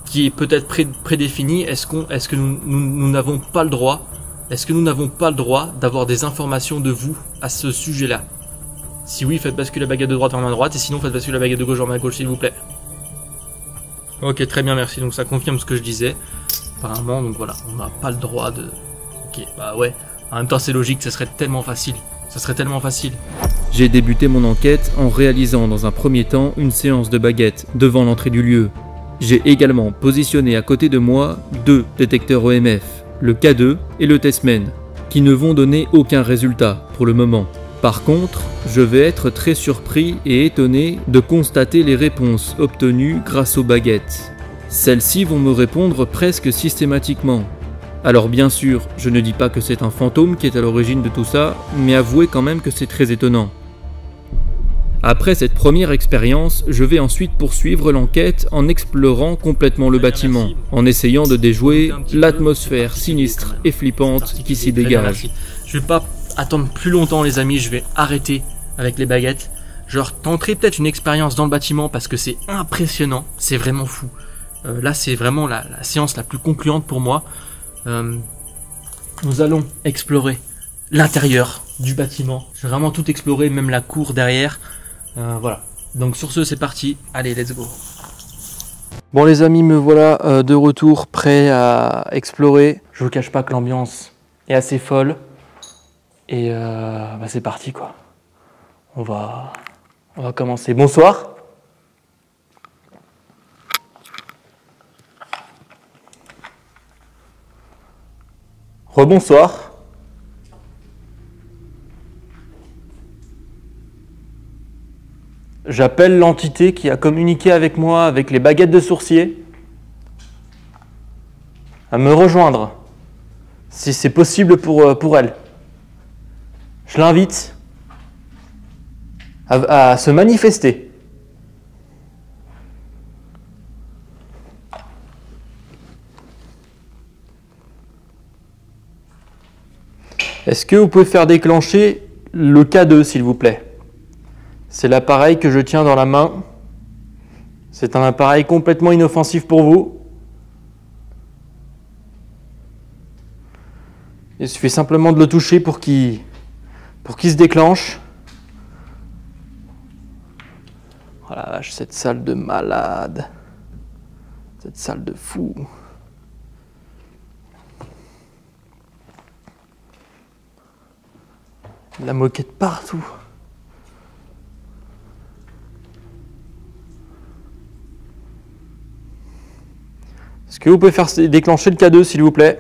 qui est peut-être prédéfini, est-ce que nous n'avons pas le droit? Est-ce que nous n'avons pas le droit d'avoir des informations de vous à ce sujet-là? Si oui, faites basculer la baguette de droite vers ma droite, et sinon faites basculer la baguette de gauche vers ma gauche, s'il vous plaît. Ok, très bien, merci. Donc ça confirme ce que je disais. Apparemment, donc voilà, on n'a pas le droit de... Ok, bah ouais. En même temps, c'est logique, ça serait tellement facile. Ça serait tellement facile. J'ai débuté mon enquête en réalisant dans un premier temps une séance de baguettes devant l'entrée du lieu. J'ai également positionné à côté de moi 2 détecteurs EMF, le K2 et le Testmen, qui ne vont donner aucun résultat pour le moment. Par contre, je vais être très surpris et étonné de constater les réponses obtenues grâce aux baguettes. Celles-ci vont me répondre presque systématiquement. Alors bien sûr, je ne dis pas que c'est un fantôme qui est à l'origine de tout ça, mais avouez quand même que c'est très étonnant. Après cette première expérience, je vais ensuite poursuivre l'enquête en explorant complètement le bâtiment, en essayant de déjouer l'atmosphère sinistre et flippante qui s'y dégage. Je vais pas attendre plus longtemps les amis, je vais arrêter avec les baguettes. Je tenterai peut-être une expérience dans le bâtiment parce que c'est impressionnant, c'est vraiment fou. Là c'est vraiment la séance la plus concluante pour moi. Nous allons explorer l'intérieur du bâtiment. Je vais vraiment tout explorer, même la cour derrière. Voilà. Donc sur ce, c'est parti. Allez, let's go. Bon les amis, me voilà de retour, prêt à explorer. Je vous cache pas que l'ambiance est assez folle. Et c'est parti quoi. On va commencer. Bonsoir. Rebonsoir. J'appelle l'entité qui a communiqué avec moi avec les baguettes de sourcier à me rejoindre, si c'est possible pour elle. Je l'invite à se manifester. Est-ce que vous pouvez faire déclencher le K2, s'il vous plaît? C'est l'appareil que je tiens dans la main. C'est un appareil complètement inoffensif pour vous. Il suffit simplement de le toucher pour qu'il se déclenche. Oh la vache, cette salle de malade. Cette salle de fou. La moquette partout. Est-ce que vous pouvez faire déclencher le K2 s'il vous plaît?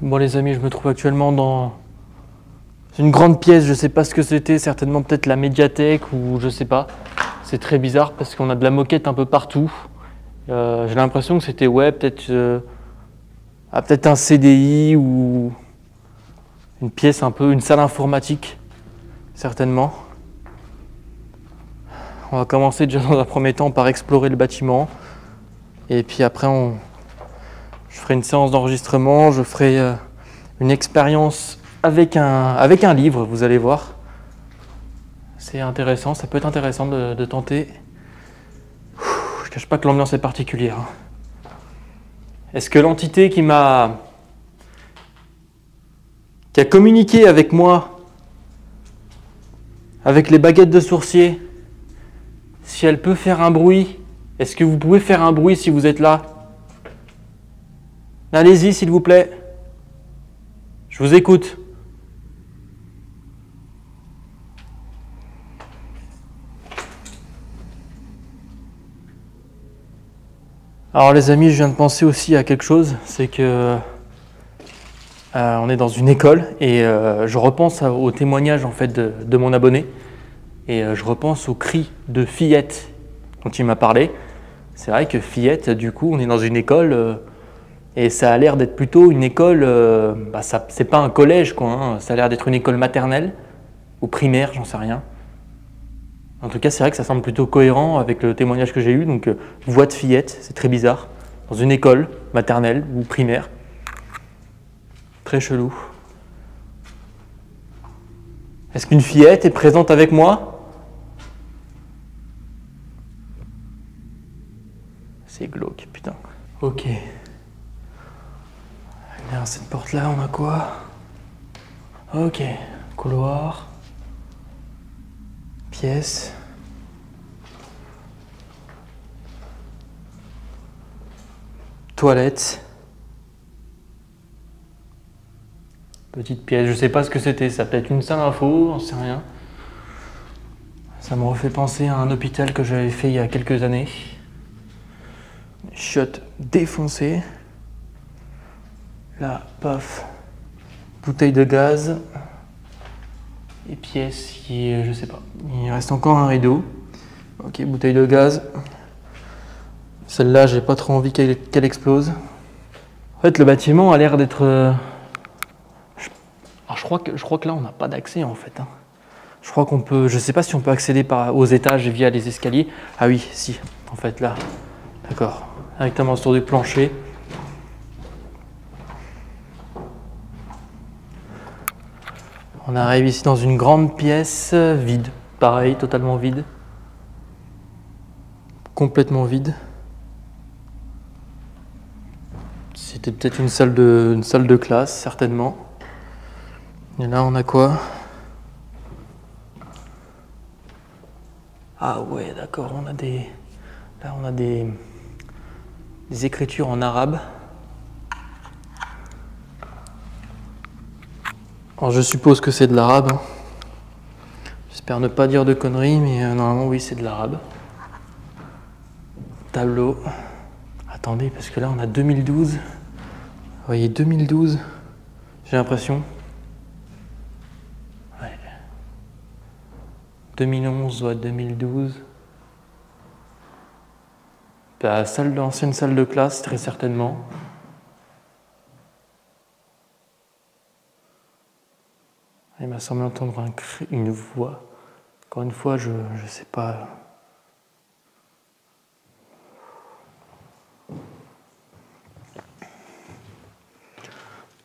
Bon les amis, je me trouve actuellement dans une grande pièce, je ne sais pas ce que c'était, certainement peut-être la médiathèque ou je sais pas. C'est très bizarre parce qu'on a de la moquette un peu partout. J'ai l'impression que c'était peut-être un CDI ou une pièce un peu, une salle informatique, certainement. On va commencer déjà dans un premier temps par explorer le bâtiment. Et puis après, je ferai une séance d'enregistrement, je ferai une expérience avec un livre, vous allez voir. C'est intéressant, ça peut être intéressant de tenter. Je ne cache pas que l'ambiance est particulière. Est-ce que l'entité qui a communiqué avec moi, avec les baguettes de sourcier, si elle peut faire un bruit, est-ce que vous pouvez faire un bruit si vous êtes là? Allez-y s'il vous plaît. Je vous écoute. Alors les amis, je viens de penser aussi à quelque chose, c'est que on est dans une école et je repense au témoignage en fait de mon abonné et je repense au cri de fillette dont il m'a parlé. C'est vrai que fillette, du coup, on est dans une école et ça a l'air d'être plutôt une école, c'est pas un collège quoi, hein, ça a l'air d'être une école maternelle ou primaire, j'en sais rien. En tout cas, c'est vrai que ça semble plutôt cohérent avec le témoignage que j'ai eu. Donc, voix de fillette, c'est très bizarre. Dans une école maternelle ou primaire. Très chelou. Est-ce qu'une fillette est présente avec moi? C'est glauque, putain. Ok. Derrière cette porte-là, on a quoi? Ok. Couloir. Pièce. Toilette. Petite pièce, je sais pas ce que c'était, ça peut être une salle info, j'en sais rien. Ça me refait penser à un hôpital que j'avais fait il y a quelques années. Chiottes défoncées. Là, paf, bouteille de gaz. Et pièce qui, je sais pas, il reste encore un rideau. Ok, bouteille de gaz. Celle-là, j'ai pas trop envie qu'elle explose. En fait, le bâtiment a l'air d'être... Alors, je crois que là, on n'a pas d'accès en fait. Hein. Je crois qu'on peut... Je sais pas si on peut accéder aux étages via les escaliers. Ah oui, si. En fait, là. D'accord. Directement sur du plancher. On arrive ici dans une grande pièce vide. Pareil, totalement vide. Complètement vide. C'était peut-être une salle de classe, certainement. Et là, on a quoi? Ah ouais, d'accord, on a des... Là, on a des écritures en arabe. Alors, je suppose que c'est de l'arabe. Hein. J'espère ne pas dire de conneries, mais normalement, oui, c'est de l'arabe. Tableau. Attendez, parce que là, on a 2012. Vous voyez, 2012, j'ai l'impression. Ouais. 2011 ou 2012. L'ancienne salle de classe, très certainement. Il m'a semblé entendre une voix. Encore une fois, je sais pas.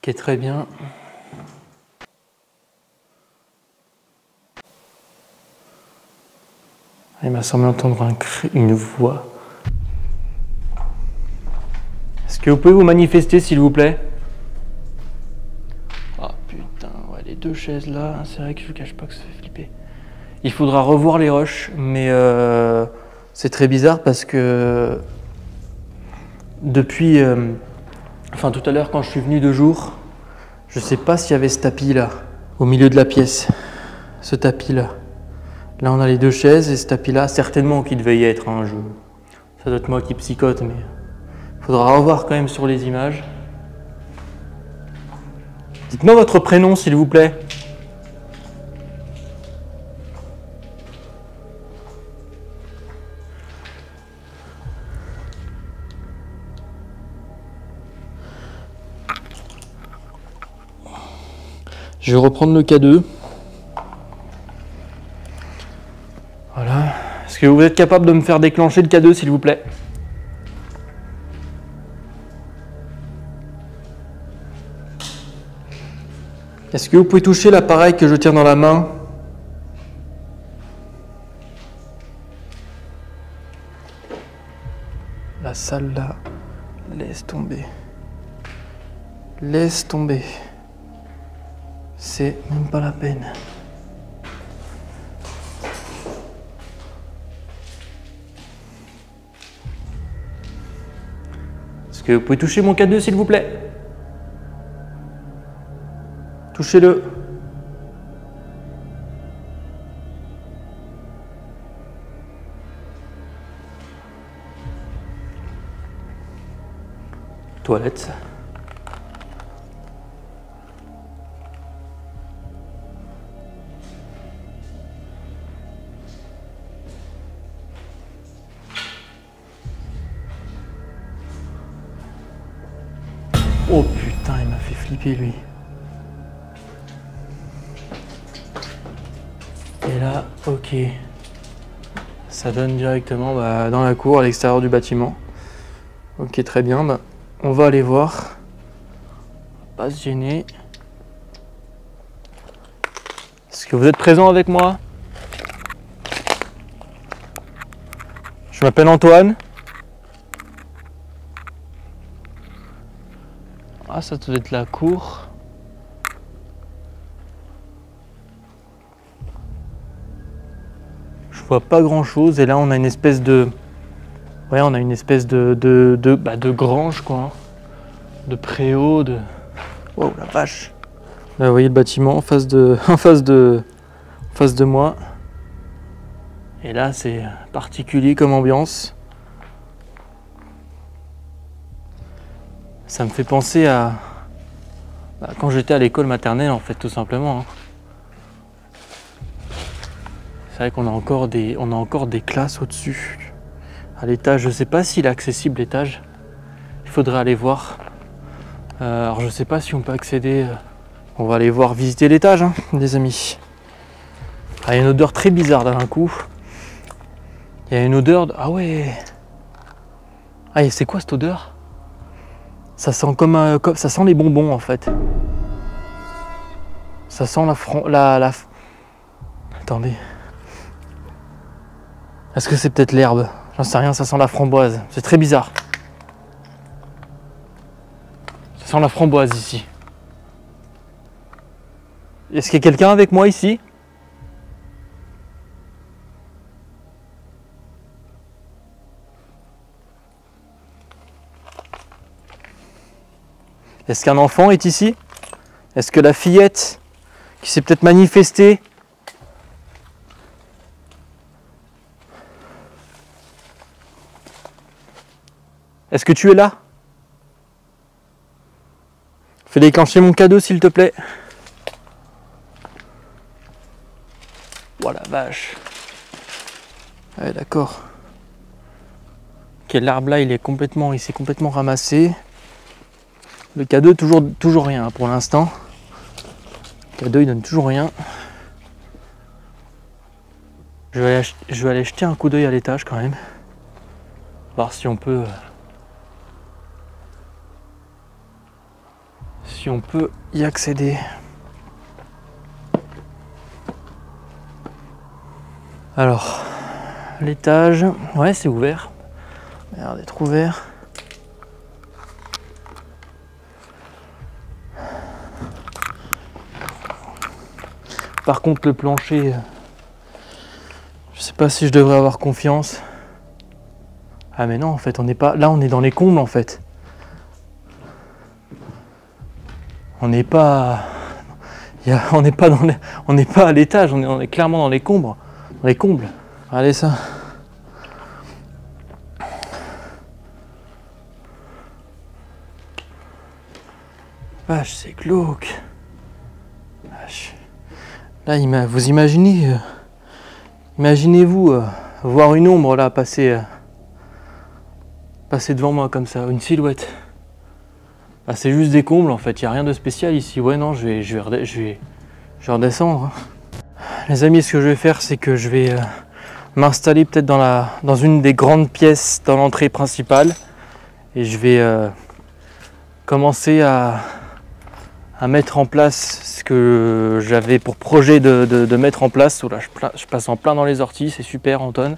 Ok, très bien. Il m'a semblé entendre une voix. Est-ce que vous pouvez vous manifester, s'il vous plaît? Ah putain, ouais, les deux chaises là, c'est vrai que je vous cache pas que ça fait flipper. Il faudra revoir les rushs, mais c'est très bizarre parce que depuis... Enfin, tout à l'heure, quand je suis venu de jour, je sais pas s'il y avait ce tapis là, au milieu de la pièce. Ce tapis là. Là, on a les deux chaises et ce tapis là, certainement qu'il devait y être. Hein, ça doit être moi qui psychote, mais il faudra revoir quand même sur les images. Dites-moi votre prénom, s'il vous plaît. Je vais reprendre le K2. Voilà. Est-ce que vous êtes capable de me faire déclencher le K2, s'il vous plaît? Est-ce que vous pouvez toucher l'appareil que je tiens dans la main? La salle là, laisse tomber. Laisse tomber. C'est même pas la peine. Est-ce que vous pouvez toucher mon K2, s'il vous plaît? Touchez-le. Toilette. Oh putain, il m'a fait flipper lui. Et là, ok. Ça donne directement dans la cour, à l'extérieur du bâtiment. Ok, très bien. On va aller voir. Pas se gêner. Est-ce que vous êtes présent avec moi? Je m'appelle Antoine. Ah, ça doit être la cour. Je vois pas grand chose et là on a une espèce de... Ouais, on a une espèce de grange quoi. De préau, de... Wow, la vache. Là vous voyez le bâtiment en face de moi. Et là c'est particulier comme ambiance. Ça me fait penser à quand j'étais à l'école maternelle en fait, tout simplement. vrai qu'on a encore des classes au-dessus. À l'étage, je ne sais pas s'il est accessible l'étage. Il faudrait aller voir. Alors je ne sais pas si on peut accéder. On va aller voir visiter l'étage, hein, les amis. Ah, il y a une odeur très bizarre d'un coup. Il y a une odeur de... Ah ouais. Ah, et c'est quoi cette odeur? Ça sent comme ça sent les bonbons en fait. Ça sent Attendez. Est-ce que c'est peut-être l'herbe? J'en sais rien, ça sent la framboise. C'est très bizarre. Ça sent la framboise ici. Est-ce qu'il y a quelqu'un avec moi ici? Est-ce qu'un enfant est ici? Est-ce que la fillette qui s'est peut-être manifestée? Est-ce que tu es là? Fais déclencher mon cadeau s'il te plaît. Oh la vache. Ouais, d'accord. Ok, l'arbre là il s'est complètement ramassé. Le cadeau toujours rien pour l'instant. Le cadeau il donne toujours rien. Je vais aller jeter un coup d'œil à l'étage quand même. Voir si on peut y accéder. Alors, l'étage, ouais c'est ouvert. Merde, d'être ouvert. Par contre le plancher, je sais pas si je devrais avoir confiance. Ah mais non en fait on n'est pas. Là on est dans les combles en fait. On n'est pas. On n'est pas à l'étage, on est clairement dans les combles. Dans les combles. Allez ça. Vache, c'est glauque. Vache. Là, vous imaginez, imaginez-vous voir une ombre là passer devant moi comme ça, une silhouette. Bah, c'est juste des combles en fait, il n'y a rien de spécial ici. Ouais non, je vais redescendre. Hein. Les amis, ce que je vais faire, c'est que je vais m'installer peut-être dans une des grandes pièces dans l'entrée principale. Et je vais commencer à mettre en place ce que j'avais pour projet de mettre en place. Oh là, je passe en plein dans les orties, c'est super Anton.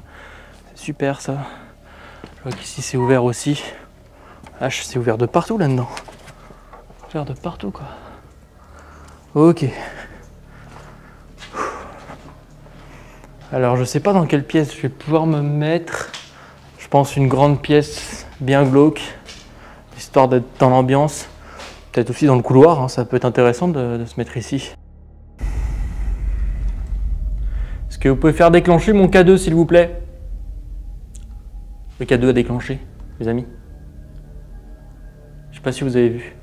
C'est super ça. Je vois qu'ici c'est ouvert aussi. Ah, c'est ouvert de partout là-dedans. Ouvert de partout quoi. Ok. Alors je sais pas dans quelle pièce je vais pouvoir me mettre. Je pense une grande pièce bien glauque, histoire d'être dans l'ambiance. Peut-être aussi dans le couloir, hein, ça peut être intéressant de se mettre ici. Est-ce que vous pouvez faire déclencher mon K2 s'il vous plaît? Le K2 a déclenché, les amis. Je sais pas si vous avez vu.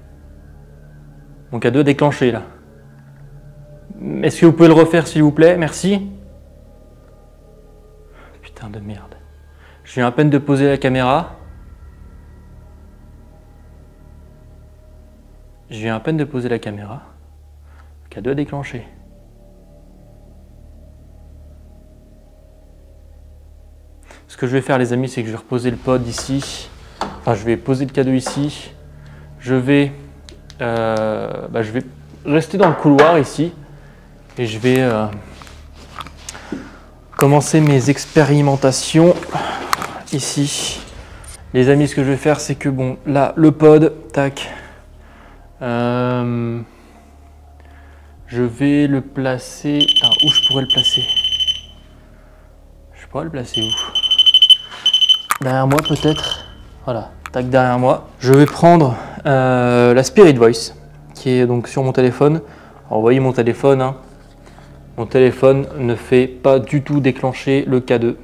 Mon K2 a déclenché là. Est-ce que vous pouvez le refaire s'il vous plaît? Merci. Putain de merde. Je viens à peine de poser la caméra. Je viens à peine de poser la caméra. Le K2 a déclenché. Ce que je vais faire les amis, c'est que je vais reposer le pod ici. Enfin, je vais poser le K2 ici. Je vais rester dans le couloir ici. Et je vais commencer mes expérimentations ici. Les amis, ce que je vais faire, c'est que bon, là, le pod, tac. Je vais le placer. Ah, où je pourrais le placer? Je pourrais le placer où? Derrière moi peut-être. Voilà, tac derrière moi. Je vais prendre la Spirit Voice qui est donc sur mon téléphone. Alors, vous voyez mon téléphone. Hein. Mon téléphone ne fait pas du tout déclencher le K2.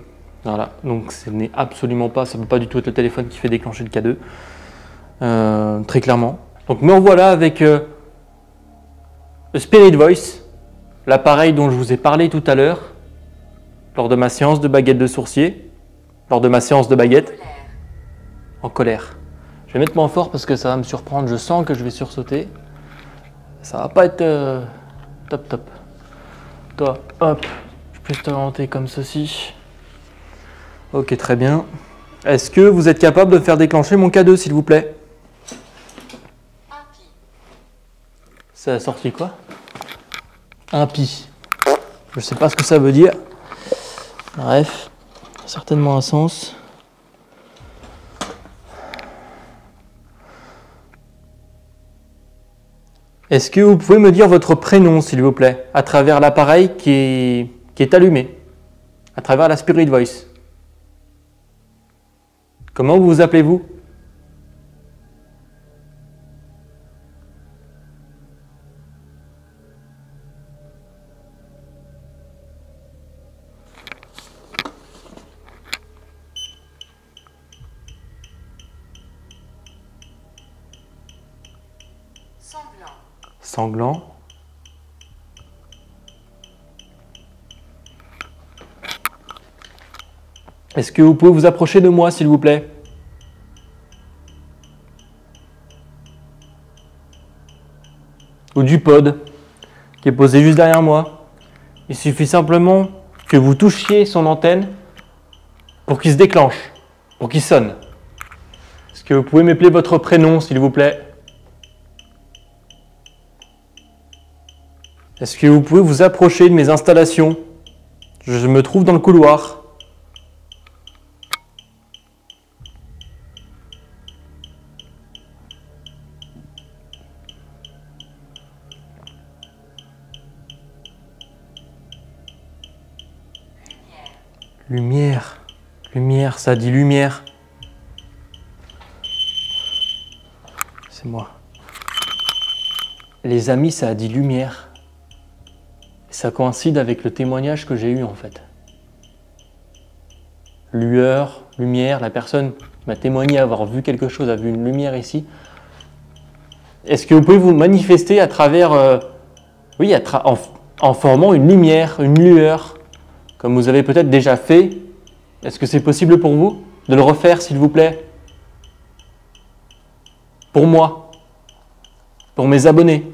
Voilà, donc ce n'est absolument pas, ça ne peut pas du tout être le téléphone qui fait déclencher le K2. Très clairement. Donc me revoilà avec le Spirit Voice, l'appareil dont je vous ai parlé tout à l'heure. lors de ma séance de baguette de sourcier, lors de ma séance de baguette, en colère. Je vais mettre moins fort parce que ça va me surprendre, je sens que je vais sursauter. Ça va pas être top top. Toi, hop, je peux t'orienter comme ceci. Ok, très bien. Est-ce que vous êtes capable de faire déclencher mon K2, s'il vous plaît? Ça a sorti quoi? Un pi. Je sais pas ce que ça veut dire. Bref, certainement un sens. Est-ce que vous pouvez me dire votre prénom, s'il vous plaît, à travers l'appareil qui est allumé, à travers la Spirit Voice? Comment vous appelez-vous? Sanglant. Est-ce que vous pouvez vous approcher de moi, s'il vous plaît? Ou du pod, qui est posé juste derrière moi. Il suffit simplement que vous touchiez son antenne pour qu'il se déclenche, pour qu'il sonne. Est-ce que vous pouvez m'appeler votre prénom, s'il vous plaît? Est-ce que vous pouvez vous approcher de mes installations? Je me trouve dans le couloir. Lumière. Lumière, ça dit lumière. C'est moi. Les amis, ça a dit lumière. Ça coïncide avec le témoignage que j'ai eu en fait. Lueur, lumière, la personne m'a témoigné avoir vu quelque chose, a vu une lumière ici. Est-ce que vous pouvez vous manifester à travers, en formant une lumière, une lueur, comme vous avez peut-être déjà fait? Est-ce que c'est possible pour vous de le refaire, s'il vous plaît? Pour moi, pour mes abonnés.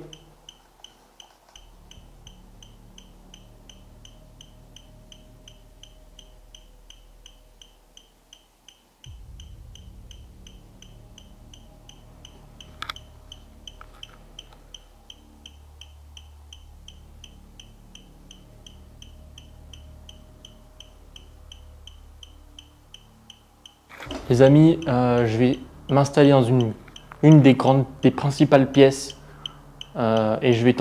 Les amis, je vais m'installer dans une des principales pièces et je vais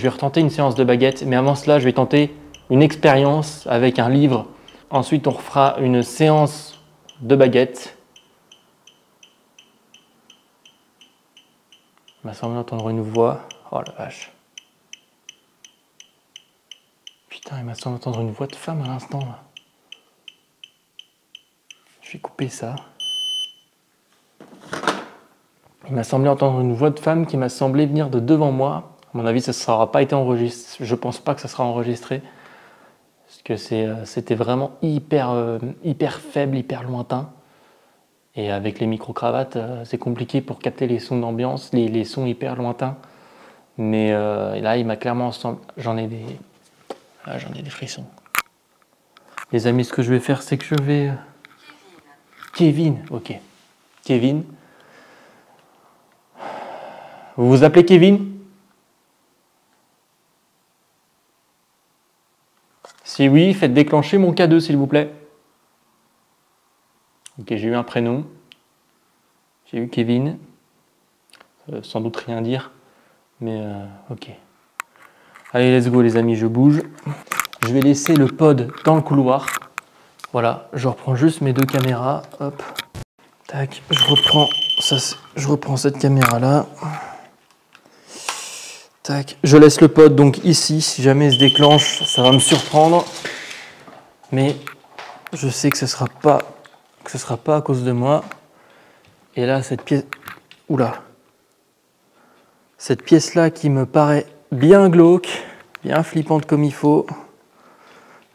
retenter une séance de baguette. Mais avant cela, je vais tenter une expérience avec un livre. Ensuite, on refera une séance de baguette. Il m'a semblé entendre une voix. Oh la vache. Putain, il m'a semblé entendre une voix de femme à l'instant. Je vais couper ça. Il m'a semblé entendre une voix de femme qui m'a semblé venir de devant moi. À mon avis, ça ne sera pas été enregistré. Je ne pense pas que ça sera enregistré. Parce que c'était vraiment hyper faible, hyper lointain. Et avec les micro-cravates, c'est compliqué pour capter les sons d'ambiance, les sons hyper lointains. Mais là, il m'a clairement semblé... J'en ai des frissons. Les amis, ce que je vais faire, c'est que je vais... Kevin, ok. Kevin. Vous vous appelez Kevin? Si oui, faites déclencher mon K2, s'il vous plaît. Ok, j'ai eu un prénom. J'ai eu Kevin. Sans doute rien dire. Mais ok. Allez, let's go les amis, je bouge. Je vais laisser le pod dans le couloir. Voilà, je reprends juste mes deux caméras. Hop. Tac, je reprends cette caméra-là. Tac, je laisse le pod donc ici. Si jamais il se déclenche, ça va me surprendre. Mais je sais que ce sera pas à cause de moi. Et là, cette pièce... Oula. Cette pièce-là qui me paraît bien glauque, bien flippante comme il faut.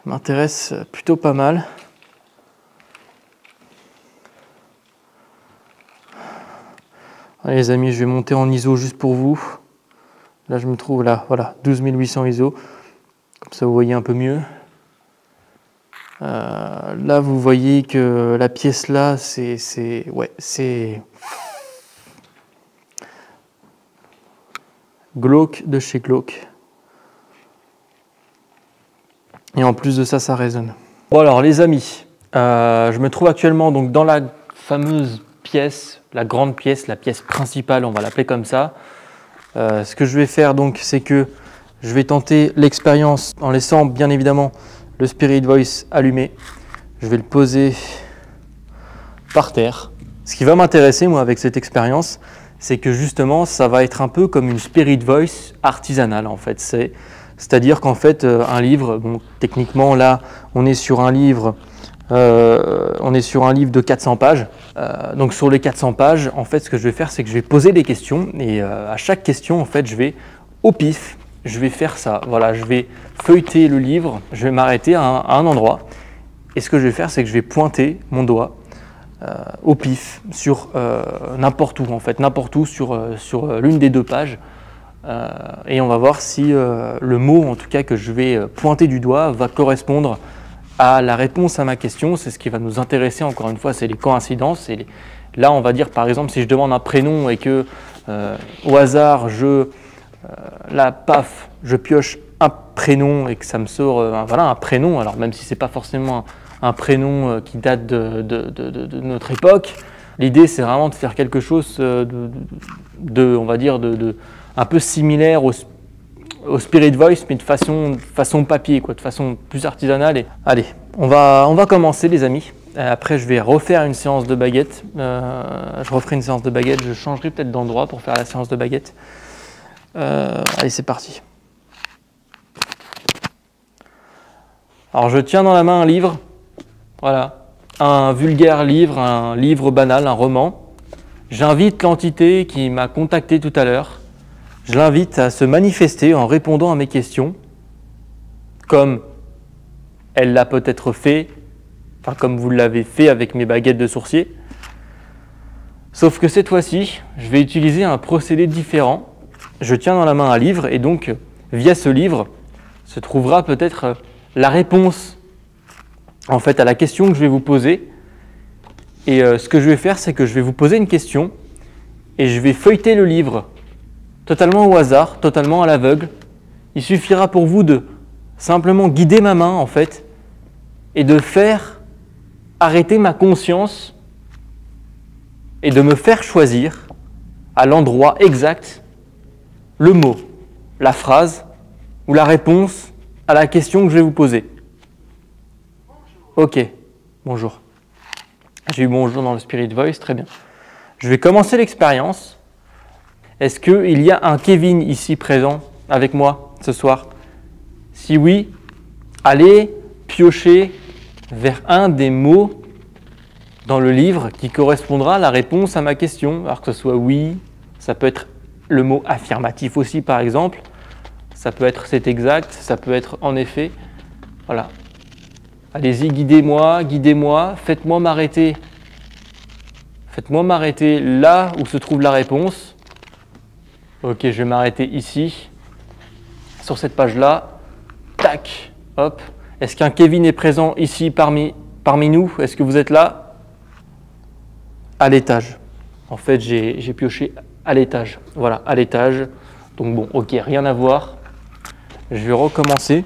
m'intéresse plutôt pas mal. Allez les amis, je vais monter en ISO juste pour vous. Là, je me trouve là, voilà, 12800 ISO. Comme ça, vous voyez un peu mieux. Là, vous voyez que la pièce là, c'est glauque de chez glauque. Et en plus de ça, ça résonne. Bon alors, les amis, je me trouve actuellement donc dans la fameuse pièce, la grande pièce, la pièce principale, on va l'appeler comme ça. Ce que je vais faire donc, c'est que je vais tenter l'expérience en laissant bien évidemment le Spirit Voice allumé. Je vais le poser par terre. Ce qui va m'intéresser moi avec cette expérience, c'est que justement ça va être un peu comme une Spirit Voice artisanale en fait. C'est-à-dire qu'en fait un livre, bon techniquement là on est sur un livre de 400 pages. Donc sur les 400 pages, en fait ce que je vais faire, c'est que je vais poser des questions et à chaque question en fait je vais au pif. Je vais faire ça, voilà, je vais feuilleter le livre, je vais m'arrêter à un endroit et ce que je vais faire, c'est que je vais pointer mon doigt au pif sur n'importe où en fait, n'importe où sur l'une des deux pages et on va voir si le mot en tout cas que je vais pointer du doigt va correspondre à la réponse à ma question. C'est ce qui va nous intéresser encore une fois, c'est les coïncidences. Et là on va dire par exemple si je demande un prénom et que au hasard là, paf, je pioche un prénom et que ça me sort voilà, un prénom, alors même si c'est pas forcément un prénom qui date de notre époque, l'idée c'est vraiment de faire quelque chose on va dire, un peu similaire au Spirit Voice, mais de façon papier, quoi, de façon plus artisanale. Allez, on va commencer les amis. Après, je vais refaire une séance de baguette. Je referai une séance de baguette, je changerai peut-être d'endroit pour faire la séance de baguette. Allez, c'est parti. Alors, je tiens dans la main un livre. Voilà, un vulgaire livre, un livre banal, un roman. J'invite l'entité qui m'a contacté tout à l'heure. Je l'invite à se manifester en répondant à mes questions, comme elle l'a peut-être fait, enfin comme vous l'avez fait avec mes baguettes de sourcier. Sauf que cette fois-ci, je vais utiliser un procédé différent. Je tiens dans la main un livre et donc, via ce livre, se trouvera peut-être la réponse en fait, à la question que je vais vous poser. Et ce que je vais faire, c'est que je vais vous poser une question et je vais feuilleter le livre totalement au hasard, totalement à l'aveugle. Il suffira pour vous de simplement guider ma main en fait et de faire arrêter ma conscience et de me faire choisir à l'endroit exact le mot, la phrase ou la réponse à la question que je vais vous poser. Ok, bonjour. J'ai eu bonjour dans le Spirit Voice, très bien. Je vais commencer l'expérience. Est-ce qu'il y a un Kevin ici présent avec moi ce soir? Si oui, allez piocher vers un des mots dans le livre qui correspondra à la réponse à ma question. Alors que ce soit oui, ça peut être le mot affirmatif aussi par exemple, ça peut être c'est exact, ça peut être en effet. Voilà. Allez-y, guidez-moi, faites-moi m'arrêter. Faites-moi m'arrêter là où se trouve la réponse. Ok, je vais m'arrêter ici, sur cette page-là. Tac, hop. Est-ce qu'un Kevin est présent ici parmi nous? Est-ce que vous êtes là? À l'étage. En fait, j'ai pioché à l'étage. Voilà, à l'étage. Donc bon, ok, rien à voir. Je vais recommencer.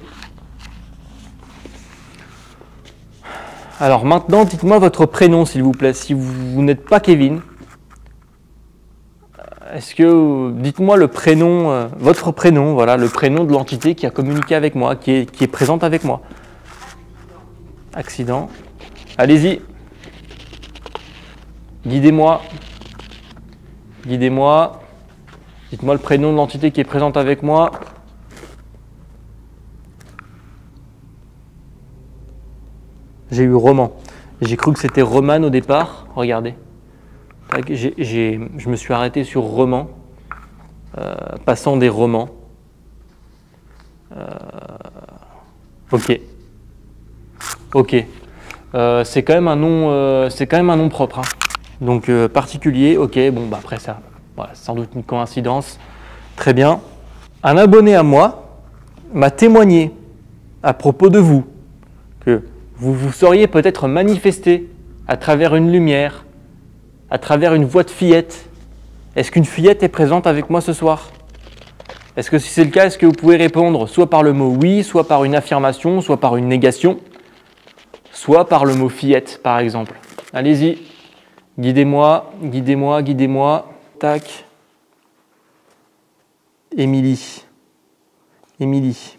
Alors maintenant, dites-moi votre prénom, s'il vous plaît. Si vous n'êtes pas Kevin, dites-moi le prénom, votre prénom, voilà, le prénom de l'entité qui a communiqué avec moi, qui est présente avec moi. Accident. Allez-y. Guidez-moi. Guidez-moi. Dites-moi le prénom de l'entité qui est présente avec moi. J'ai eu Roman. J'ai cru que c'était Roman au départ. Regardez. Je me suis arrêté sur roman, passant des romans. Ok. Ok. C'est quand même un nom propre. Hein. Donc particulier, ok. Bon, bah après ça, voilà, sans doute une coïncidence. Très bien. Un abonné à moi m'a témoigné à propos de vous que vous vous seriez peut-être manifesté à travers une lumière, à travers une voix de fillette. Est-ce qu'une fillette est présente avec moi ce soir? Est-ce que si c'est le cas, est-ce que vous pouvez répondre soit par le mot oui, soit par une affirmation, soit par une négation, soit par le mot fillette, par exemple. Allez-y, guidez-moi, guidez-moi, guidez-moi. Tac. Émilie. Émilie.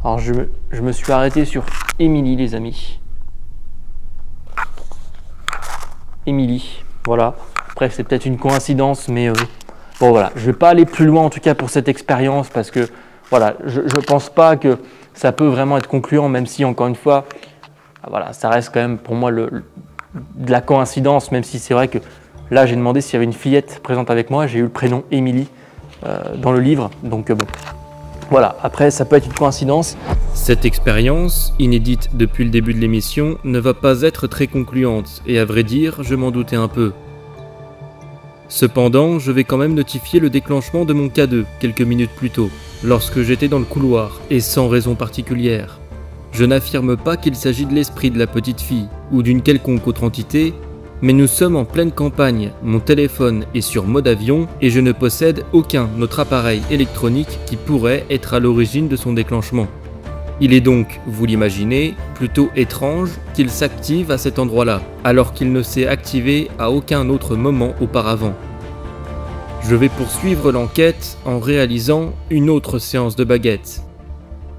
Alors je me suis arrêté sur Émilie, les amis. Émilie, voilà. Après, c'est peut-être une coïncidence, mais bon, voilà. Je ne vais pas aller plus loin, en tout cas, pour cette expérience, parce que, voilà, je ne pense pas que ça peut vraiment être concluant, même si, encore une fois, voilà, ça reste quand même, pour moi, de la coïncidence, même si c'est vrai que là, j'ai demandé s'il y avait une fillette présente avec moi. J'ai eu le prénom Émilie dans le livre, donc bon. Voilà, après, ça peut être une coïncidence. Cette expérience, inédite depuis le début de l'émission, ne va pas être très concluante, et à vrai dire, je m'en doutais un peu. Cependant, je vais quand même notifier le déclenchement de mon K2 quelques minutes plus tôt, lorsque j'étais dans le couloir, et sans raison particulière. Je n'affirme pas qu'il s'agit de l'esprit de la petite fille, ou d'une quelconque autre entité, mais nous sommes en pleine campagne, mon téléphone est sur mode avion, et je ne possède aucun autre appareil électronique qui pourrait être à l'origine de son déclenchement. Il est donc, vous l'imaginez, plutôt étrange qu'il s'active à cet endroit-là, alors qu'il ne s'est activé à aucun autre moment auparavant. Je vais poursuivre l'enquête en réalisant une autre séance de baguette.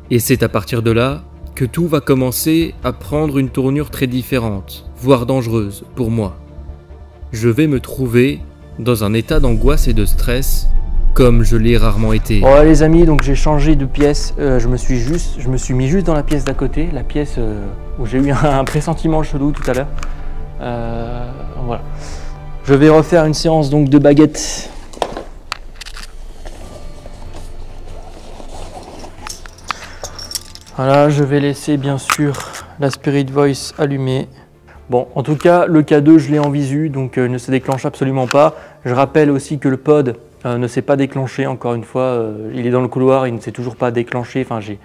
Et c'est à partir de là que tout va commencer à prendre une tournure très différente, voire dangereuse pour moi. Je vais me trouver dans un état d'angoisse et de stress, comme je l'ai rarement été. Bon les amis, donc j'ai changé de pièce, je me suis mis juste dans la pièce d'à côté, la pièce où j'ai eu un pressentiment chelou tout à l'heure. Voilà. Je vais refaire une séance donc de baguette. Voilà, je vais laisser bien sûr la Spirit Voice allumée. Bon, en tout cas, le K2, je l'ai en visu, donc ne se déclenche absolument pas. Je rappelle aussi que le pod ne s'est pas déclenché, encore une fois. Il est dans le couloir, il ne s'est toujours pas déclenché. Enfin, j'ai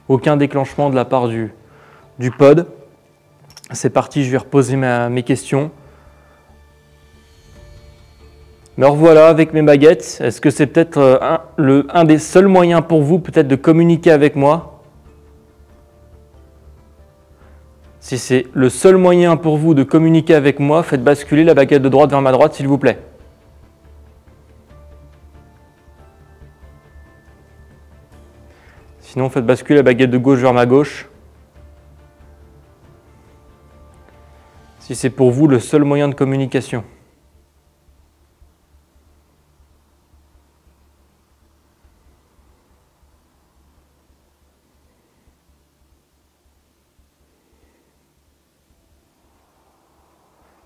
aucun déclenchement de la part du pod. C'est parti, je vais reposer mes questions. Me revoilà avec mes baguettes. Est-ce que c'est peut-être un des seuls moyens pour vous, peut-être, de communiquer avec moi ? Si c'est le seul moyen pour vous de communiquer avec moi, faites basculer la baguette de droite vers ma droite, s'il vous plaît. Sinon, faites basculer la baguette de gauche vers ma gauche. Si c'est pour vous le seul moyen de communication.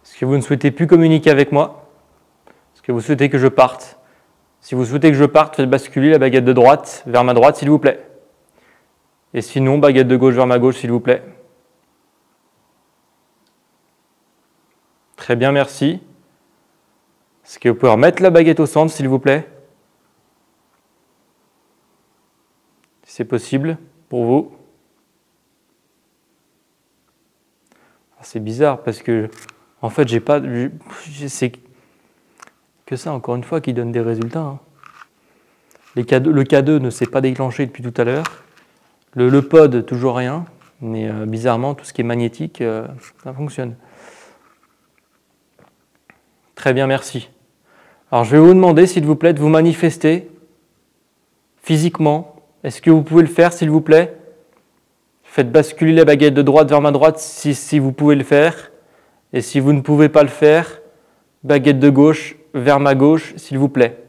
Est-ce que vous ne souhaitez plus communiquer avec moi? Est-ce que vous souhaitez que je parte? Si vous souhaitez que je parte, faites basculer la baguette de droite vers ma droite, s'il vous plaît. Et sinon, baguette de gauche vers ma gauche, s'il vous plaît. Très bien, merci. Est-ce que vous pouvez remettre la baguette au centre, s'il vous plaît? Si c'est possible pour vous. C'est bizarre parce que, en fait, c'est que ça, encore une fois, qui donne des résultats. Hein. Le K2 ne s'est pas déclenché depuis tout à l'heure. Le pod, toujours rien. Mais bizarrement, tout ce qui est magnétique, ça fonctionne. Très bien, merci. Alors, je vais vous demander, s'il vous plaît, de vous manifester physiquement. Est-ce que vous pouvez le faire, s'il vous plaît? Faites basculer la baguette de droite vers ma droite si vous pouvez le faire. Et si vous ne pouvez pas le faire, baguette de gauche vers ma gauche, s'il vous plaît.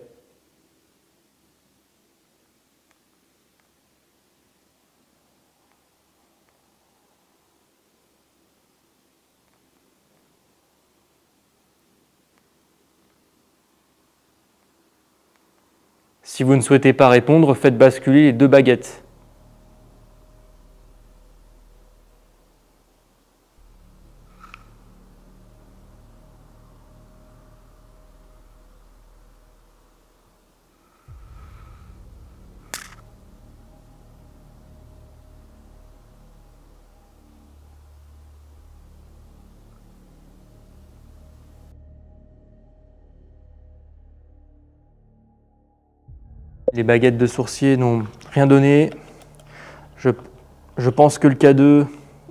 Si vous ne souhaitez pas répondre, faites basculer les deux baguettes. Les baguettes de sourcier n'ont rien donné. Je pense que le K2,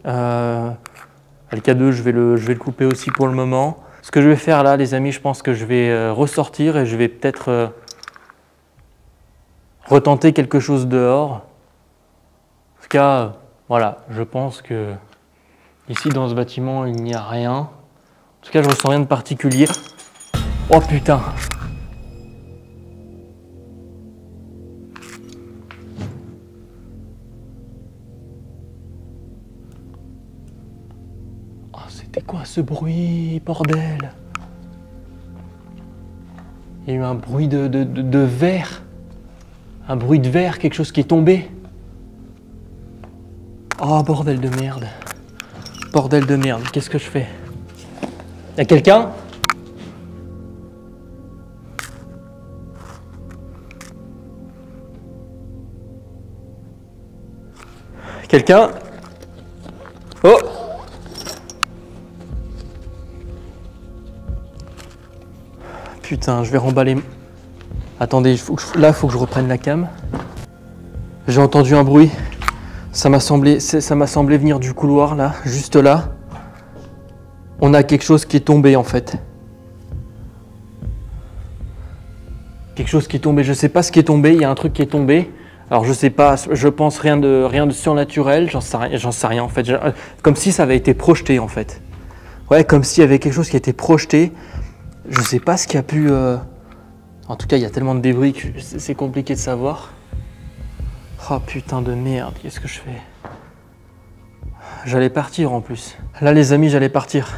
je vais le couper aussi pour le moment. Ce que je vais faire là, les amis, je pense que je vais ressortir et je vais peut-être retenter quelque chose dehors. En tout cas, voilà, je pense que ici dans ce bâtiment, il n'y a rien. En tout cas, je ressens rien de particulier. Oh putain! C'était quoi ce bruit, bordel? Il y a eu un bruit de verre. Un bruit de verre, quelque chose qui est tombé. Oh, bordel de merde. Bordel de merde, qu'est-ce que je fais? Y a quelqu'un? Quelqu'un? Oh! Putain, je vais remballer. Attendez, là, il faut que je reprenne la cam. J'ai entendu un bruit. Ça m'a semblé venir du couloir, là, juste là. On a quelque chose qui est tombé, en fait. Quelque chose qui est tombé. Je sais pas ce qui est tombé. Il y a un truc qui est tombé. Alors, je sais pas. Je pense rien de surnaturel. J'en sais rien, en fait. Comme si ça avait été projeté, en fait. Ouais, comme s'il y avait quelque chose qui a été projeté. Je sais pas ce qui a pu... En tout cas, il y a tellement de débris que c'est compliqué de savoir. Oh putain de merde, qu'est-ce que je fais? J'allais partir en plus. Là les amis, j'allais partir.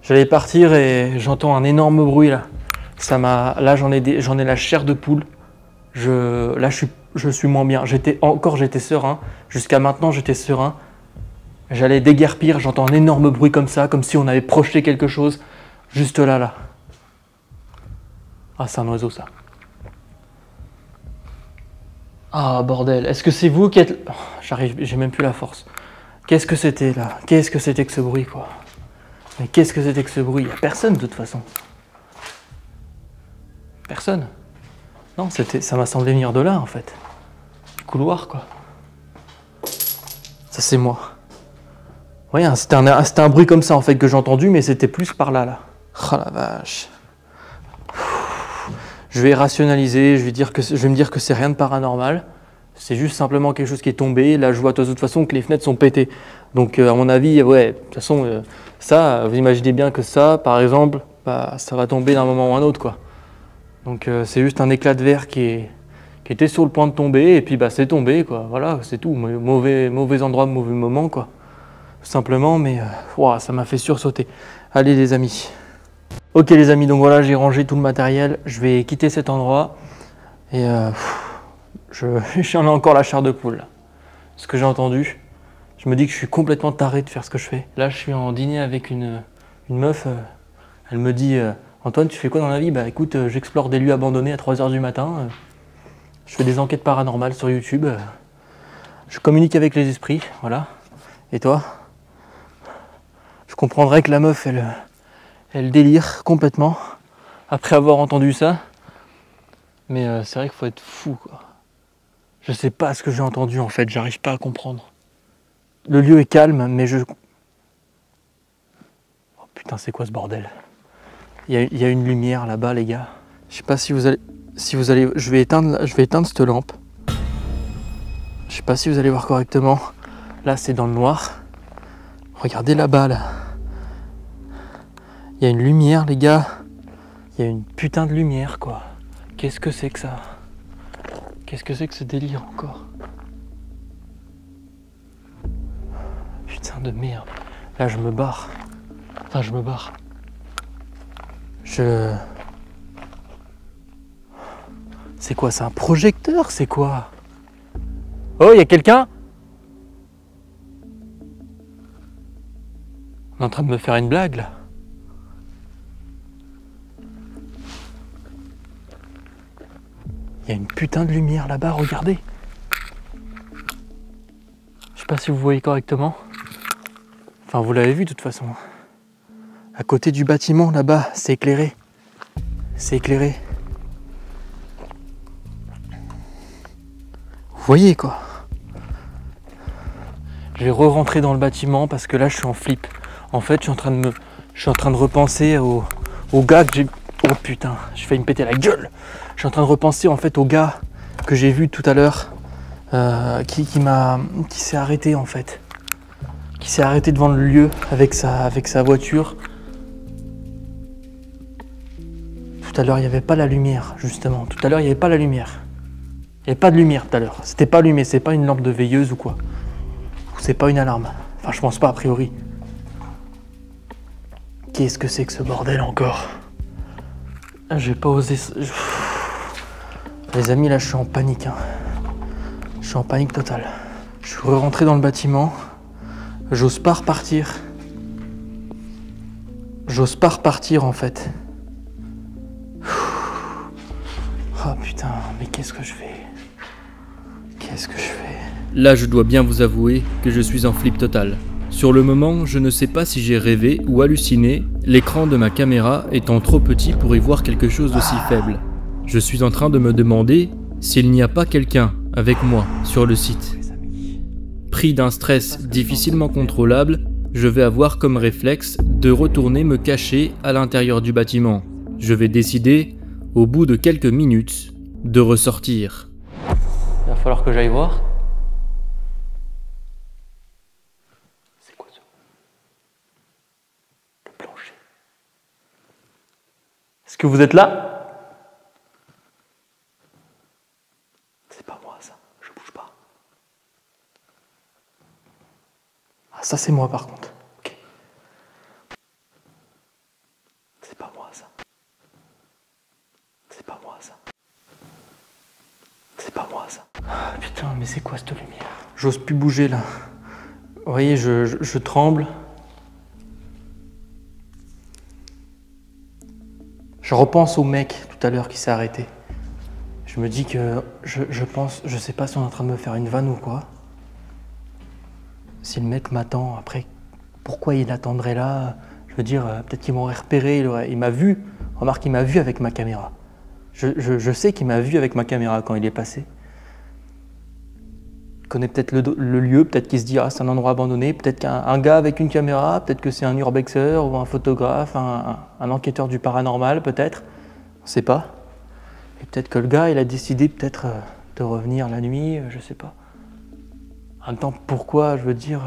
J'allais partir et j'entends un énorme bruit là. Là j'en ai la chair de poule. Là je suis moins bien. J'étais serein. Jusqu'à maintenant j'étais serein. J'allais déguerpir, j'entends un énorme bruit comme ça, comme si on avait projeté quelque chose. Juste là. Ah, c'est un oiseau, ça. Ah, bordel. Est-ce que c'est vous qui êtes... Oh, j'ai même plus la force. Qu'est-ce que c'était, là? Qu'est-ce que c'était que ce bruit, quoi? Mais qu'est-ce que c'était que ce bruit? Il n'y a personne, de toute façon. Personne. Non, ça m'a semblé venir de là, en fait. Du couloir, quoi. Ça, c'est moi. Ouais, c'était un bruit comme ça, en fait, que j'ai entendu, mais c'était plus par là. Oh, la vache. Je vais rationaliser, je vais me dire que c'est rien de paranormal. C'est juste simplement quelque chose qui est tombé. Là, je vois de toute façon que les fenêtres sont pétées. Donc, à mon avis, ouais, de toute façon, ça, vous imaginez bien que ça, par exemple, bah, ça va tomber d'un moment ou un autre, quoi. Donc, c'est juste un éclat de verre qui était sur le point de tomber, et puis, bah, c'est tombé, quoi. Voilà, c'est tout. Mauvais endroit, mauvais moment, quoi. Tout simplement, mais wow, ça m'a fait sursauter. Allez, les amis. Ok les amis, donc voilà, j'ai rangé tout le matériel, je vais quitter cet endroit et j'en ai encore la chair de poule. Là. Ce que j'ai entendu, je me dis que je suis complètement taré de faire ce que je fais. Là, je suis en dîner avec une meuf, elle me dit Antoine, tu fais quoi dans la vie? Bah écoute, j'explore des lieux abandonnés à 3h du matin, je fais des enquêtes paranormales sur YouTube, je communique avec les esprits, voilà. Et toi? Je comprendrais que la meuf, elle délire complètement après avoir entendu ça. Mais c'est vrai qu'il faut être fou, quoi. Je sais pas ce que j'ai entendu en fait, j'arrive pas à comprendre. Le lieu est calme, mais Oh putain, c'est quoi ce bordel? Il y a une lumière là-bas, les gars. Je sais pas si vous allez... Je vais éteindre cette lampe. Je sais pas si vous allez voir correctement. Là, c'est dans le noir. Regardez là-bas, là. Il y a une lumière, les gars. Il y a une putain de lumière, quoi. Qu'est-ce que c'est que ça? Qu'est-ce que c'est que ce délire, encore? Putain de merde. Là, je me barre. Enfin, je me barre. C'est quoi, c'est un projecteur? C'est quoi? Oh, il y a quelqu'un? On est en train de me faire une blague, là. Il y a une putain de lumière là-bas, regardez. Je sais pas si vous voyez correctement. Enfin, vous l'avez vu de toute façon. À côté du bâtiment, là-bas, c'est éclairé. C'est éclairé. Vous voyez quoi. Je vais re-rentrer dans le bâtiment parce que là je suis en flip. En fait, je suis en train de repenser au gars que j'ai... Oh putain, j'ai failli me péter la gueule. Je suis en train de repenser en fait au gars que j'ai vu tout à l'heure qui s'est arrêté en fait. Qui s'est arrêté devant le lieu avec sa voiture. Tout à l'heure, il n'y avait pas la lumière, justement. Tout à l'heure, il n'y avait pas la lumière. Il n'y avait pas de lumière tout à l'heure. C'était pas allumé, c'est pas une lampe de veilleuse ou quoi. Ou c'est pas une alarme. Enfin, je pense pas a priori. Qu'est-ce que c'est que ce bordel encore? J'ai pas osé... Les amis, là, je suis en panique. Hein. Je suis en panique totale. Je suis rentré dans le bâtiment. J'ose pas repartir. J'ose pas repartir, en fait. Oh putain, mais qu'est-ce que je fais? Qu'est-ce que je fais? Là, je dois bien vous avouer que je suis en flip total. Sur le moment, je ne sais pas si j'ai rêvé ou halluciné, l'écran de ma caméra étant trop petit pour y voir quelque chose d'aussi faible. Je suis en train de me demander s'il n'y a pas quelqu'un avec moi sur le site. Pris d'un stress difficilement contrôlable, je vais avoir comme réflexe de retourner me cacher à l'intérieur du bâtiment. Je vais décider, au bout de quelques minutes, de ressortir. Il va falloir que j'aille voir. C'est quoi ça? Le plancher. Est-ce que vous êtes là? C'est pas moi ça, je bouge pas. Ah ça c'est moi par contre. Ok. C'est pas moi ça. C'est pas moi ça. C'est pas moi ça. Ah, putain, mais c'est quoi cette lumière? J'ose plus bouger là. Vous voyez, je tremble. Je repense au mec tout à l'heure qui s'est arrêté. Je me dis que je sais pas si on est en train de me faire une vanne ou quoi. Si le mec m'attend, après, pourquoi il attendrait là? Je veux dire, peut-être qu'il m'aurait repéré, il m'a vu. Remarque, il m'a vu avec ma caméra. Je sais qu'il m'a vu avec ma caméra quand il est passé. Il connaît peut-être le lieu, peut-être qu'il se dit ah c'est un endroit abandonné, peut-être qu'un gars avec une caméra, peut-être que c'est un urbexer ou un photographe, un enquêteur du paranormal peut-être, on sait pas. Et peut-être que le gars il a décidé peut-être de revenir la nuit, je sais pas. En même temps pourquoi, je veux dire,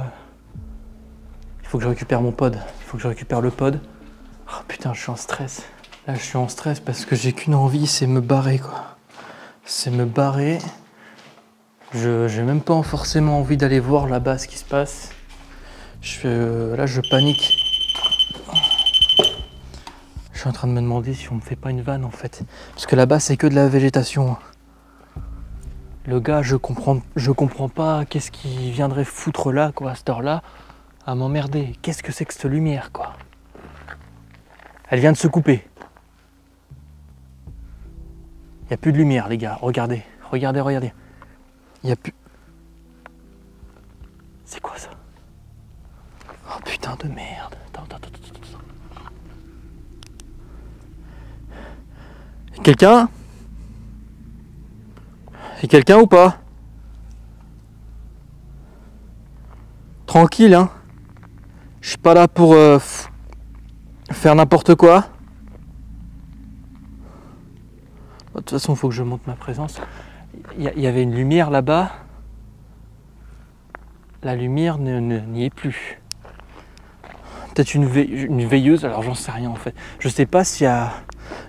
il faut que je récupère mon pod, il faut que je récupère le pod. Oh putain je suis en stress. Là, je suis en stress parce que j'ai qu'une envie, c'est me barrer, quoi. C'est me barrer. J'ai même pas forcément envie d'aller voir là-bas ce qui se passe. Là, je panique. Je suis en train de me demander si on me fait pas une vanne, en fait. Parce que là-bas, c'est que de la végétation. Le gars, je comprends pas qu'est-ce qu'il viendrait foutre là, quoi, à cette heure-là, à m'emmerder. Qu'est-ce que c'est que cette lumière, quoi? Elle vient de se couper. Il n'y a plus de lumière, les gars. Regardez, regardez, regardez. Il n'y a plus... C'est quoi ça? Oh putain de merde. Attends. Quelqu'un? Et quelqu'un ou pas? Tranquille, hein. Je suis pas là pour faire n'importe quoi. De toute façon, il faut que je monte ma présence. Il y avait une lumière là-bas. La lumière n'y est plus. Peut-être une veilleuse, alors j'en sais rien en fait. Je sais pas s'il y a...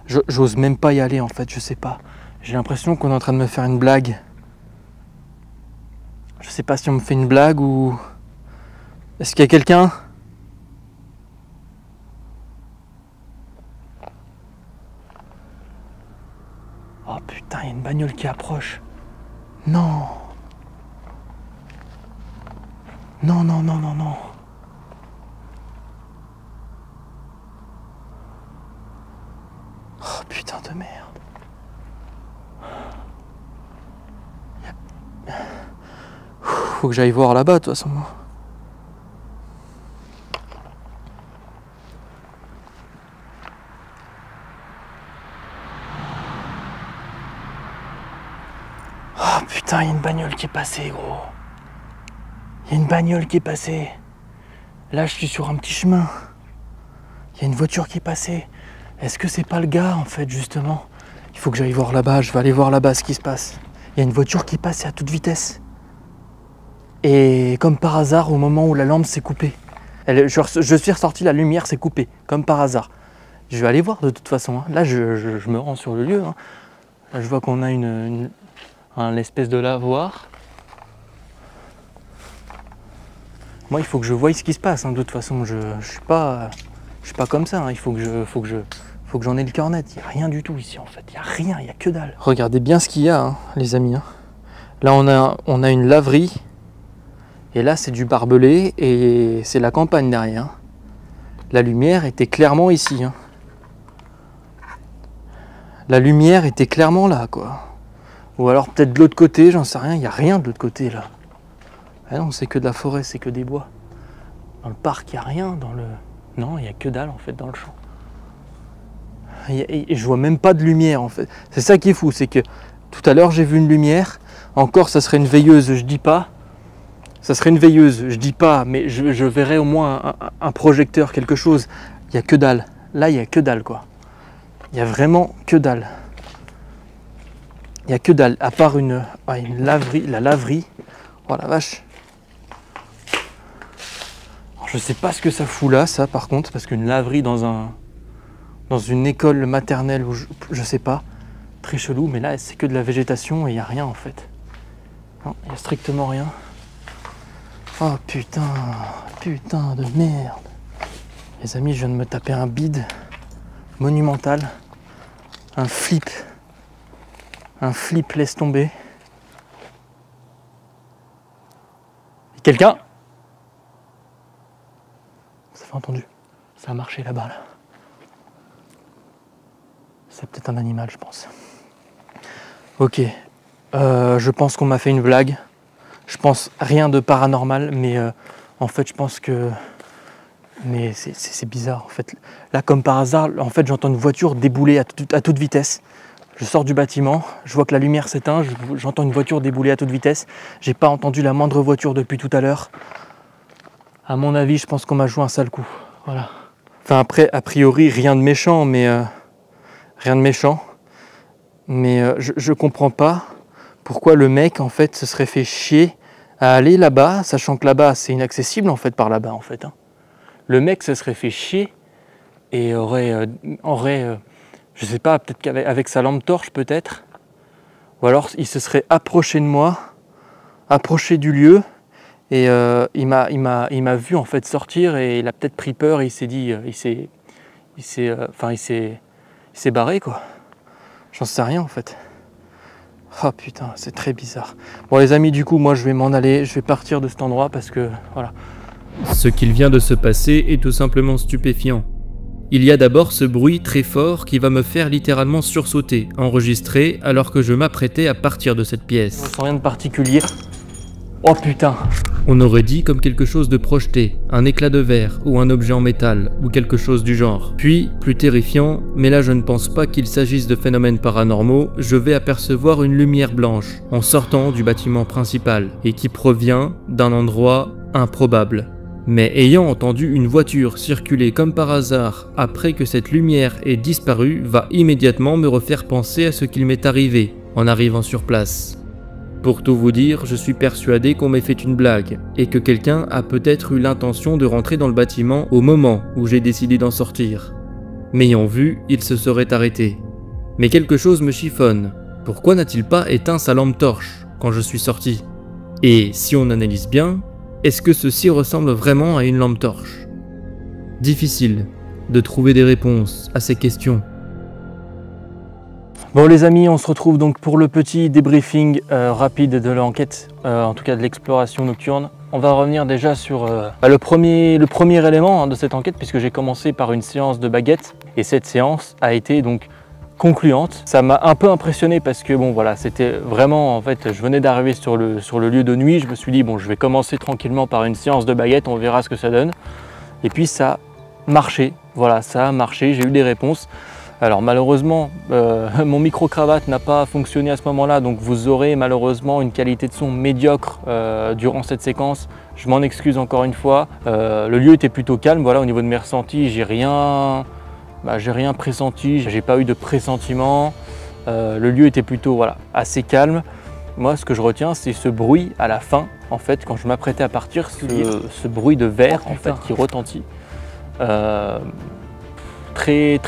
J'ose même pas y aller en fait, je sais pas. J'ai l'impression qu'on est en train de me faire une blague. Je sais pas si on me fait une blague ou... Est-ce qu'il y a quelqu'un? Oh putain, il y a une bagnole qui approche. Non. Non. Oh putain de merde. Faut que j'aille voir là-bas de toute façon. Oh putain. putain, il y a une bagnole qui est passée, gros. Il y a une bagnole qui est passée. Là, je suis sur un petit chemin. Il y a une voiture qui est passée. Est-ce que c'est pas le gars, en fait, justement? Il faut que j'aille voir là-bas. Je vais aller voir là-bas ce qui se passe. Il y a une voiture qui passe à toute vitesse. Et comme par hasard, au moment où la lampe s'est coupée, je suis ressorti, la lumière s'est coupée, comme par hasard. Je vais aller voir de toute façon. Hein. Là, je me rends sur le lieu. Hein. Là, je vois qu'on a un espèce de lavoir. Moi, il faut que je voie ce qui se passe. Hein. De toute façon, je suis pas comme ça. Hein. Il faut que j'en ai le cœur net. Il n'y a rien du tout ici, en fait. Il n'y a rien, il n'y a que dalle. Regardez bien ce qu'il y a, hein, les amis. Hein. Là, on a une laverie. Et là, c'est du barbelé et c'est la campagne derrière. La lumière était clairement ici. Hein. La lumière était clairement là, quoi. Ou alors peut-être de l'autre côté, j'en sais rien. Il n'y a rien de l'autre côté, là. Ah non, c'est que de la forêt, c'est que des bois. Dans le parc, il n'y a rien. Non, il n'y a que dalle, en fait, dans le champ. Et je vois même pas de lumière, en fait. C'est ça qui est fou, c'est que tout à l'heure, j'ai vu une lumière. Encore, ça serait une veilleuse, je dis pas. Ça serait une veilleuse, je dis pas, mais je verrais au moins un projecteur, quelque chose. Il n'y a que dalle. Là, il n'y a que dalle, quoi. Il n'y a vraiment que dalle. Il n'y a que dalle, à part une laverie, la laverie. Oh la vache. Alors, je sais pas ce que ça fout là, ça, par contre, parce qu'une laverie dans une école maternelle, ou je sais pas, très chelou, mais là, c'est que de la végétation et il n'y a rien, en fait. Non, il n'y a strictement rien. Oh putain de merde. Les amis, je viens de me taper un bide monumental. Un flip, laisse tomber. Quelqu'un? Ça fait entendu. Ça a marché là-bas, là. C'est peut-être un animal, je pense. Ok. Je pense qu'on m'a fait une blague. Je pense rien de paranormal, mais en fait, je pense que... Mais c'est bizarre, en fait. Là, comme par hasard, en fait, j'entends une voiture débouler à toute vitesse. Je sors du bâtiment, je vois que la lumière s'éteint, j'entends une voiture débouler à toute vitesse. J'ai pas entendu la moindre voiture depuis tout à l'heure. À mon avis, je pense qu'on m'a joué un sale coup. Voilà. Enfin, après, a priori, rien de méchant, mais... rien de méchant. Mais je comprends pas pourquoi le mec, en fait, se serait fait chier à aller là-bas, sachant que là-bas, c'est inaccessible, en fait, par là-bas, en fait. Hein. Le mec se serait fait chier et aurait je sais pas, peut-être qu'avec sa lampe torche, peut-être. Ou alors, il se serait approché de moi, approché du lieu, et il m'a vu, en fait, sortir, et il a peut-être pris peur, et il s'est dit, il s'est barré, quoi. J'en sais rien, en fait. Oh putain, c'est très bizarre. Bon les amis, du coup, moi je vais m'en aller, je vais partir de cet endroit parce que, voilà. Ce qu'il vient de se passer est tout simplement stupéfiant. Il y a d'abord ce bruit très fort qui va me faire littéralement sursauter, enregistré alors que je m'apprêtais à partir de cette pièce. Je sens rien de particulier. Oh putain. On aurait dit comme quelque chose de projeté, un éclat de verre ou un objet en métal ou quelque chose du genre. Puis, plus terrifiant, mais là je ne pense pas qu'il s'agisse de phénomènes paranormaux, je vais apercevoir une lumière blanche en sortant du bâtiment principal et qui provient d'un endroit improbable. Mais ayant entendu une voiture circuler comme par hasard après que cette lumière ait disparu va immédiatement me refaire penser à ce qu'il m'est arrivé en arrivant sur place. Pour tout vous dire, je suis persuadé qu'on m'ait fait une blague et que quelqu'un a peut-être eu l'intention de rentrer dans le bâtiment au moment où j'ai décidé d'en sortir. M'ayant vu, il se serait arrêté. Mais quelque chose me chiffonne. Pourquoi n'a-t-il pas éteint sa lampe torche quand je suis sorti? Et si on analyse bien, est-ce que ceci ressemble vraiment à une lampe torche? Difficile de trouver des réponses à ces questions. Bon les amis, on se retrouve donc pour le petit débriefing rapide de l'enquête, en tout cas de l'exploration nocturne. On va revenir déjà sur le premier élément de cette enquête, puisque j'ai commencé par une séance de baguette, et cette séance a été donc concluante. Ça m'a un peu impressionné parce que bon voilà, c'était vraiment, en fait, je venais d'arriver sur le lieu de nuit, je me suis dit bon, je vais commencer tranquillement par une séance de baguette, on verra ce que ça donne. Et puis ça a marché, voilà, ça a marché, j'ai eu des réponses. Alors malheureusement, mon micro-cravate n'a pas fonctionné à ce moment-là, donc vous aurez malheureusement une qualité de son médiocre durant cette séquence. Je m'en excuse encore une fois. Le lieu était plutôt calme, voilà, au niveau de mes ressentis, j'ai rien pressenti, j'ai pas eu de pressentiment. Le lieu était plutôt voilà, assez calme. Moi, ce que je retiens, c'est ce bruit à la fin, en fait, quand je m'apprêtais à partir, ce bruit de verre en fait, qui retentit. Très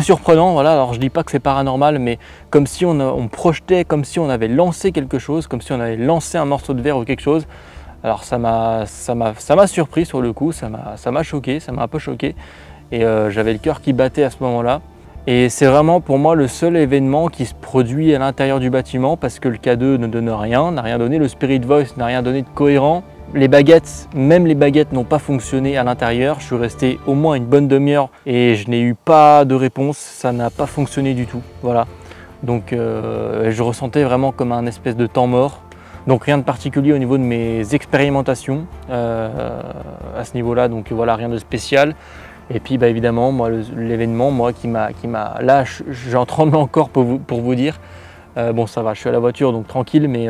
surprenant, voilà. Alors je dis pas que c'est paranormal, mais comme si on projetait, comme si on avait lancé quelque chose, comme si on avait lancé un morceau de verre ou quelque chose. Alors ça m'a surpris sur le coup, ça m'a choqué, ça m'a un peu choqué. Et j'avais le cœur qui battait à ce moment-là. Et c'est vraiment pour moi le seul événement qui se produit à l'intérieur du bâtiment parce que le K2 ne donne rien, n'a rien donné, le Spirit Voice n'a rien donné de cohérent. Les baguettes, même les baguettes n'ont pas fonctionné à l'intérieur. Je suis resté au moins une bonne demi-heure et je n'ai eu pas de réponse. Ça n'a pas fonctionné du tout. Voilà. Donc je ressentais vraiment comme un espèce de temps mort. Donc rien de particulier au niveau de mes expérimentations à ce niveau-là. Donc voilà, rien de spécial. Et puis bah, évidemment, moi l'événement, moi qui m'a, là, j'en tremble encore pour vous dire. Bon, ça va, je suis à la voiture, donc tranquille, mais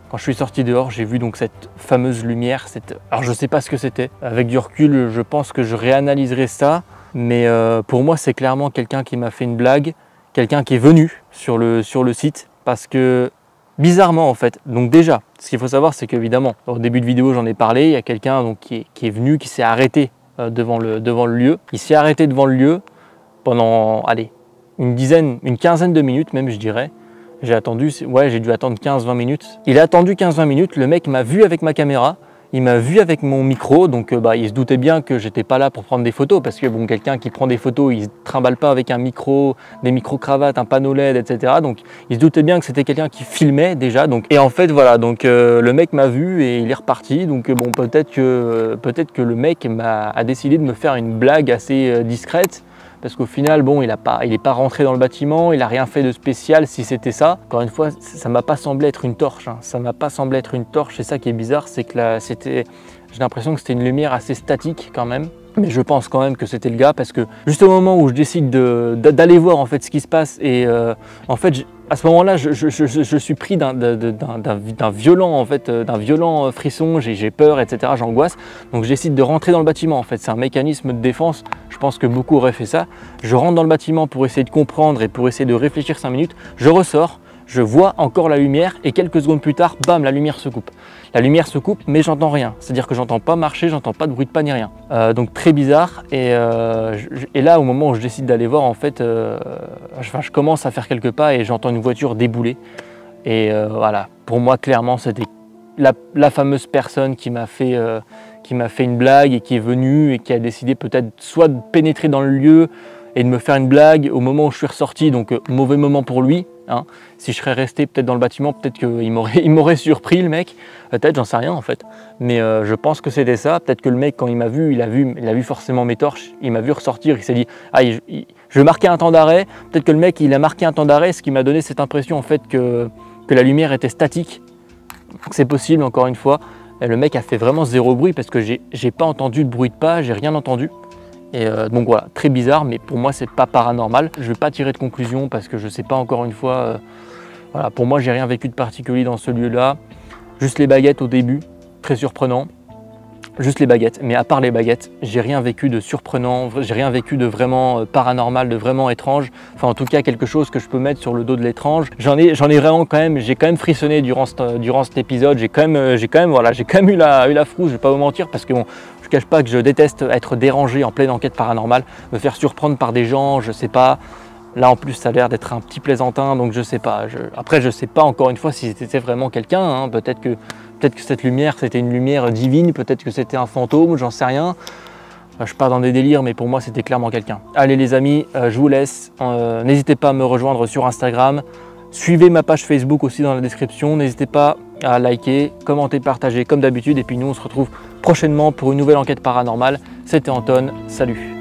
quand je suis sorti dehors, j'ai vu donc cette fameuse lumière. Alors je ne sais pas ce que c'était. Avec du recul, je pense que je réanalyserai ça. Mais pour moi, c'est clairement quelqu'un qui m'a fait une blague, quelqu'un qui est venu sur le site. Parce que bizarrement en fait, donc déjà, ce qu'il faut savoir, c'est qu'évidemment, au début de vidéo, j'en ai parlé, il y a quelqu'un donc, qui est venu, qui s'est arrêté devant le lieu. Il s'est arrêté devant le lieu pendant, allez, une quinzaine de minutes même, je dirais. J'ai attendu, ouais, j'ai dû attendre 15-20 minutes. Il a attendu 15-20 minutes, le mec m'a vu avec ma caméra, il m'a vu avec mon micro, donc bah, il se doutait bien que j'étais pas là pour prendre des photos, parce que bon, quelqu'un qui prend des photos, il se trimballe pas avec un micro, des micro-cravates, un panneau LED, etc. Donc il se doutait bien que c'était quelqu'un qui filmait déjà. Donc, et en fait voilà, donc le mec m'a vu et il est reparti. Donc bon, peut-être que le mec a décidé de me faire une blague assez discrète. Parce qu'au final, bon, il n'est pas rentré dans le bâtiment, il n'a rien fait de spécial si c'était ça. Encore une fois, ça ne m'a pas semblé être une torche. Hein. Ça ne m'a pas semblé être une torche. C'est ça qui est bizarre, c'est que j'ai l'impression que c'était une lumière assez statique quand même. Mais je pense quand même que c'était le gars parce que juste au moment où je décide d'aller voir en fait ce qui se passe et en fait à ce moment-là je suis pris d'un violent frisson, j'ai peur, etc. J'angoisse, donc je décide de rentrer dans le bâtiment. En fait c'est un mécanisme de défense, je pense que beaucoup auraient fait ça. Je rentre dans le bâtiment pour essayer de comprendre et pour essayer de réfléchir 5 minutes, je ressors. Je vois encore la lumière et quelques secondes plus tard, bam, la lumière se coupe. La lumière se coupe, mais j'entends rien. C'est-à-dire que j'entends pas marcher, j'entends pas de bruit de pas ni rien. Donc très bizarre. Et là, au moment où je décide d'aller voir, en fait, je commence à faire quelques pas et j'entends une voiture débouler. Et voilà, pour moi, clairement, c'était la fameuse personne qui m'a fait une blague et qui est venue et qui a décidé peut-être soit de pénétrer dans le lieu et de me faire une blague au moment où je suis ressorti, donc mauvais moment pour lui. Hein. Si je serais resté peut-être dans le bâtiment, peut-être qu'il m'aurait surpris le mec, peut-être, j'en sais rien en fait. Mais je pense que c'était ça, peut-être que le mec quand il m'a vu, il a vu forcément mes torches, il m'a vu ressortir, il s'est dit « Ah, je vais marquer un temps d'arrêt », peut-être que le mec il a marqué un temps d'arrêt, ce qui m'a donné cette impression en fait que la lumière était statique. C'est possible encore une fois, et le mec a fait vraiment zéro bruit parce que j'ai pas entendu de bruit de pas, j'ai rien entendu. Et donc voilà, très bizarre, mais pour moi c'est pas paranormal. Je ne vais pas tirer de conclusion parce que je ne sais pas encore une fois. Voilà, pour moi j'ai rien vécu de particulier dans ce lieu-là. Juste les baguettes au début, très surprenant. Juste les baguettes, mais à part les baguettes, j'ai rien vécu de surprenant, j'ai rien vécu de vraiment paranormal, de vraiment étrange. Enfin en tout cas quelque chose que je peux mettre sur le dos de l'étrange. J'en ai vraiment quand même, j'ai quand même frissonné durant cet épisode. J'ai quand même eu la frousse, je vais pas vous mentir, parce que bon, je cache pas que je déteste être dérangé en pleine enquête paranormale, me faire surprendre par des gens, je sais pas. Là en plus ça a l'air d'être un petit plaisantin, donc je sais pas. Après je sais pas encore une fois si c'était vraiment quelqu'un, hein. Peut-être que cette lumière c'était une lumière divine, peut-être que c'était un fantôme, j'en sais rien. Je pars dans des délires, mais pour moi c'était clairement quelqu'un. Allez les amis, je vous laisse. N'hésitez pas à me rejoindre sur Instagram. Suivez ma page Facebook aussi dans la description. N'hésitez pas à liker, commenter, partager comme d'habitude. Et puis nous on se retrouve prochainement pour une nouvelle enquête paranormale. C'était Anton, salut.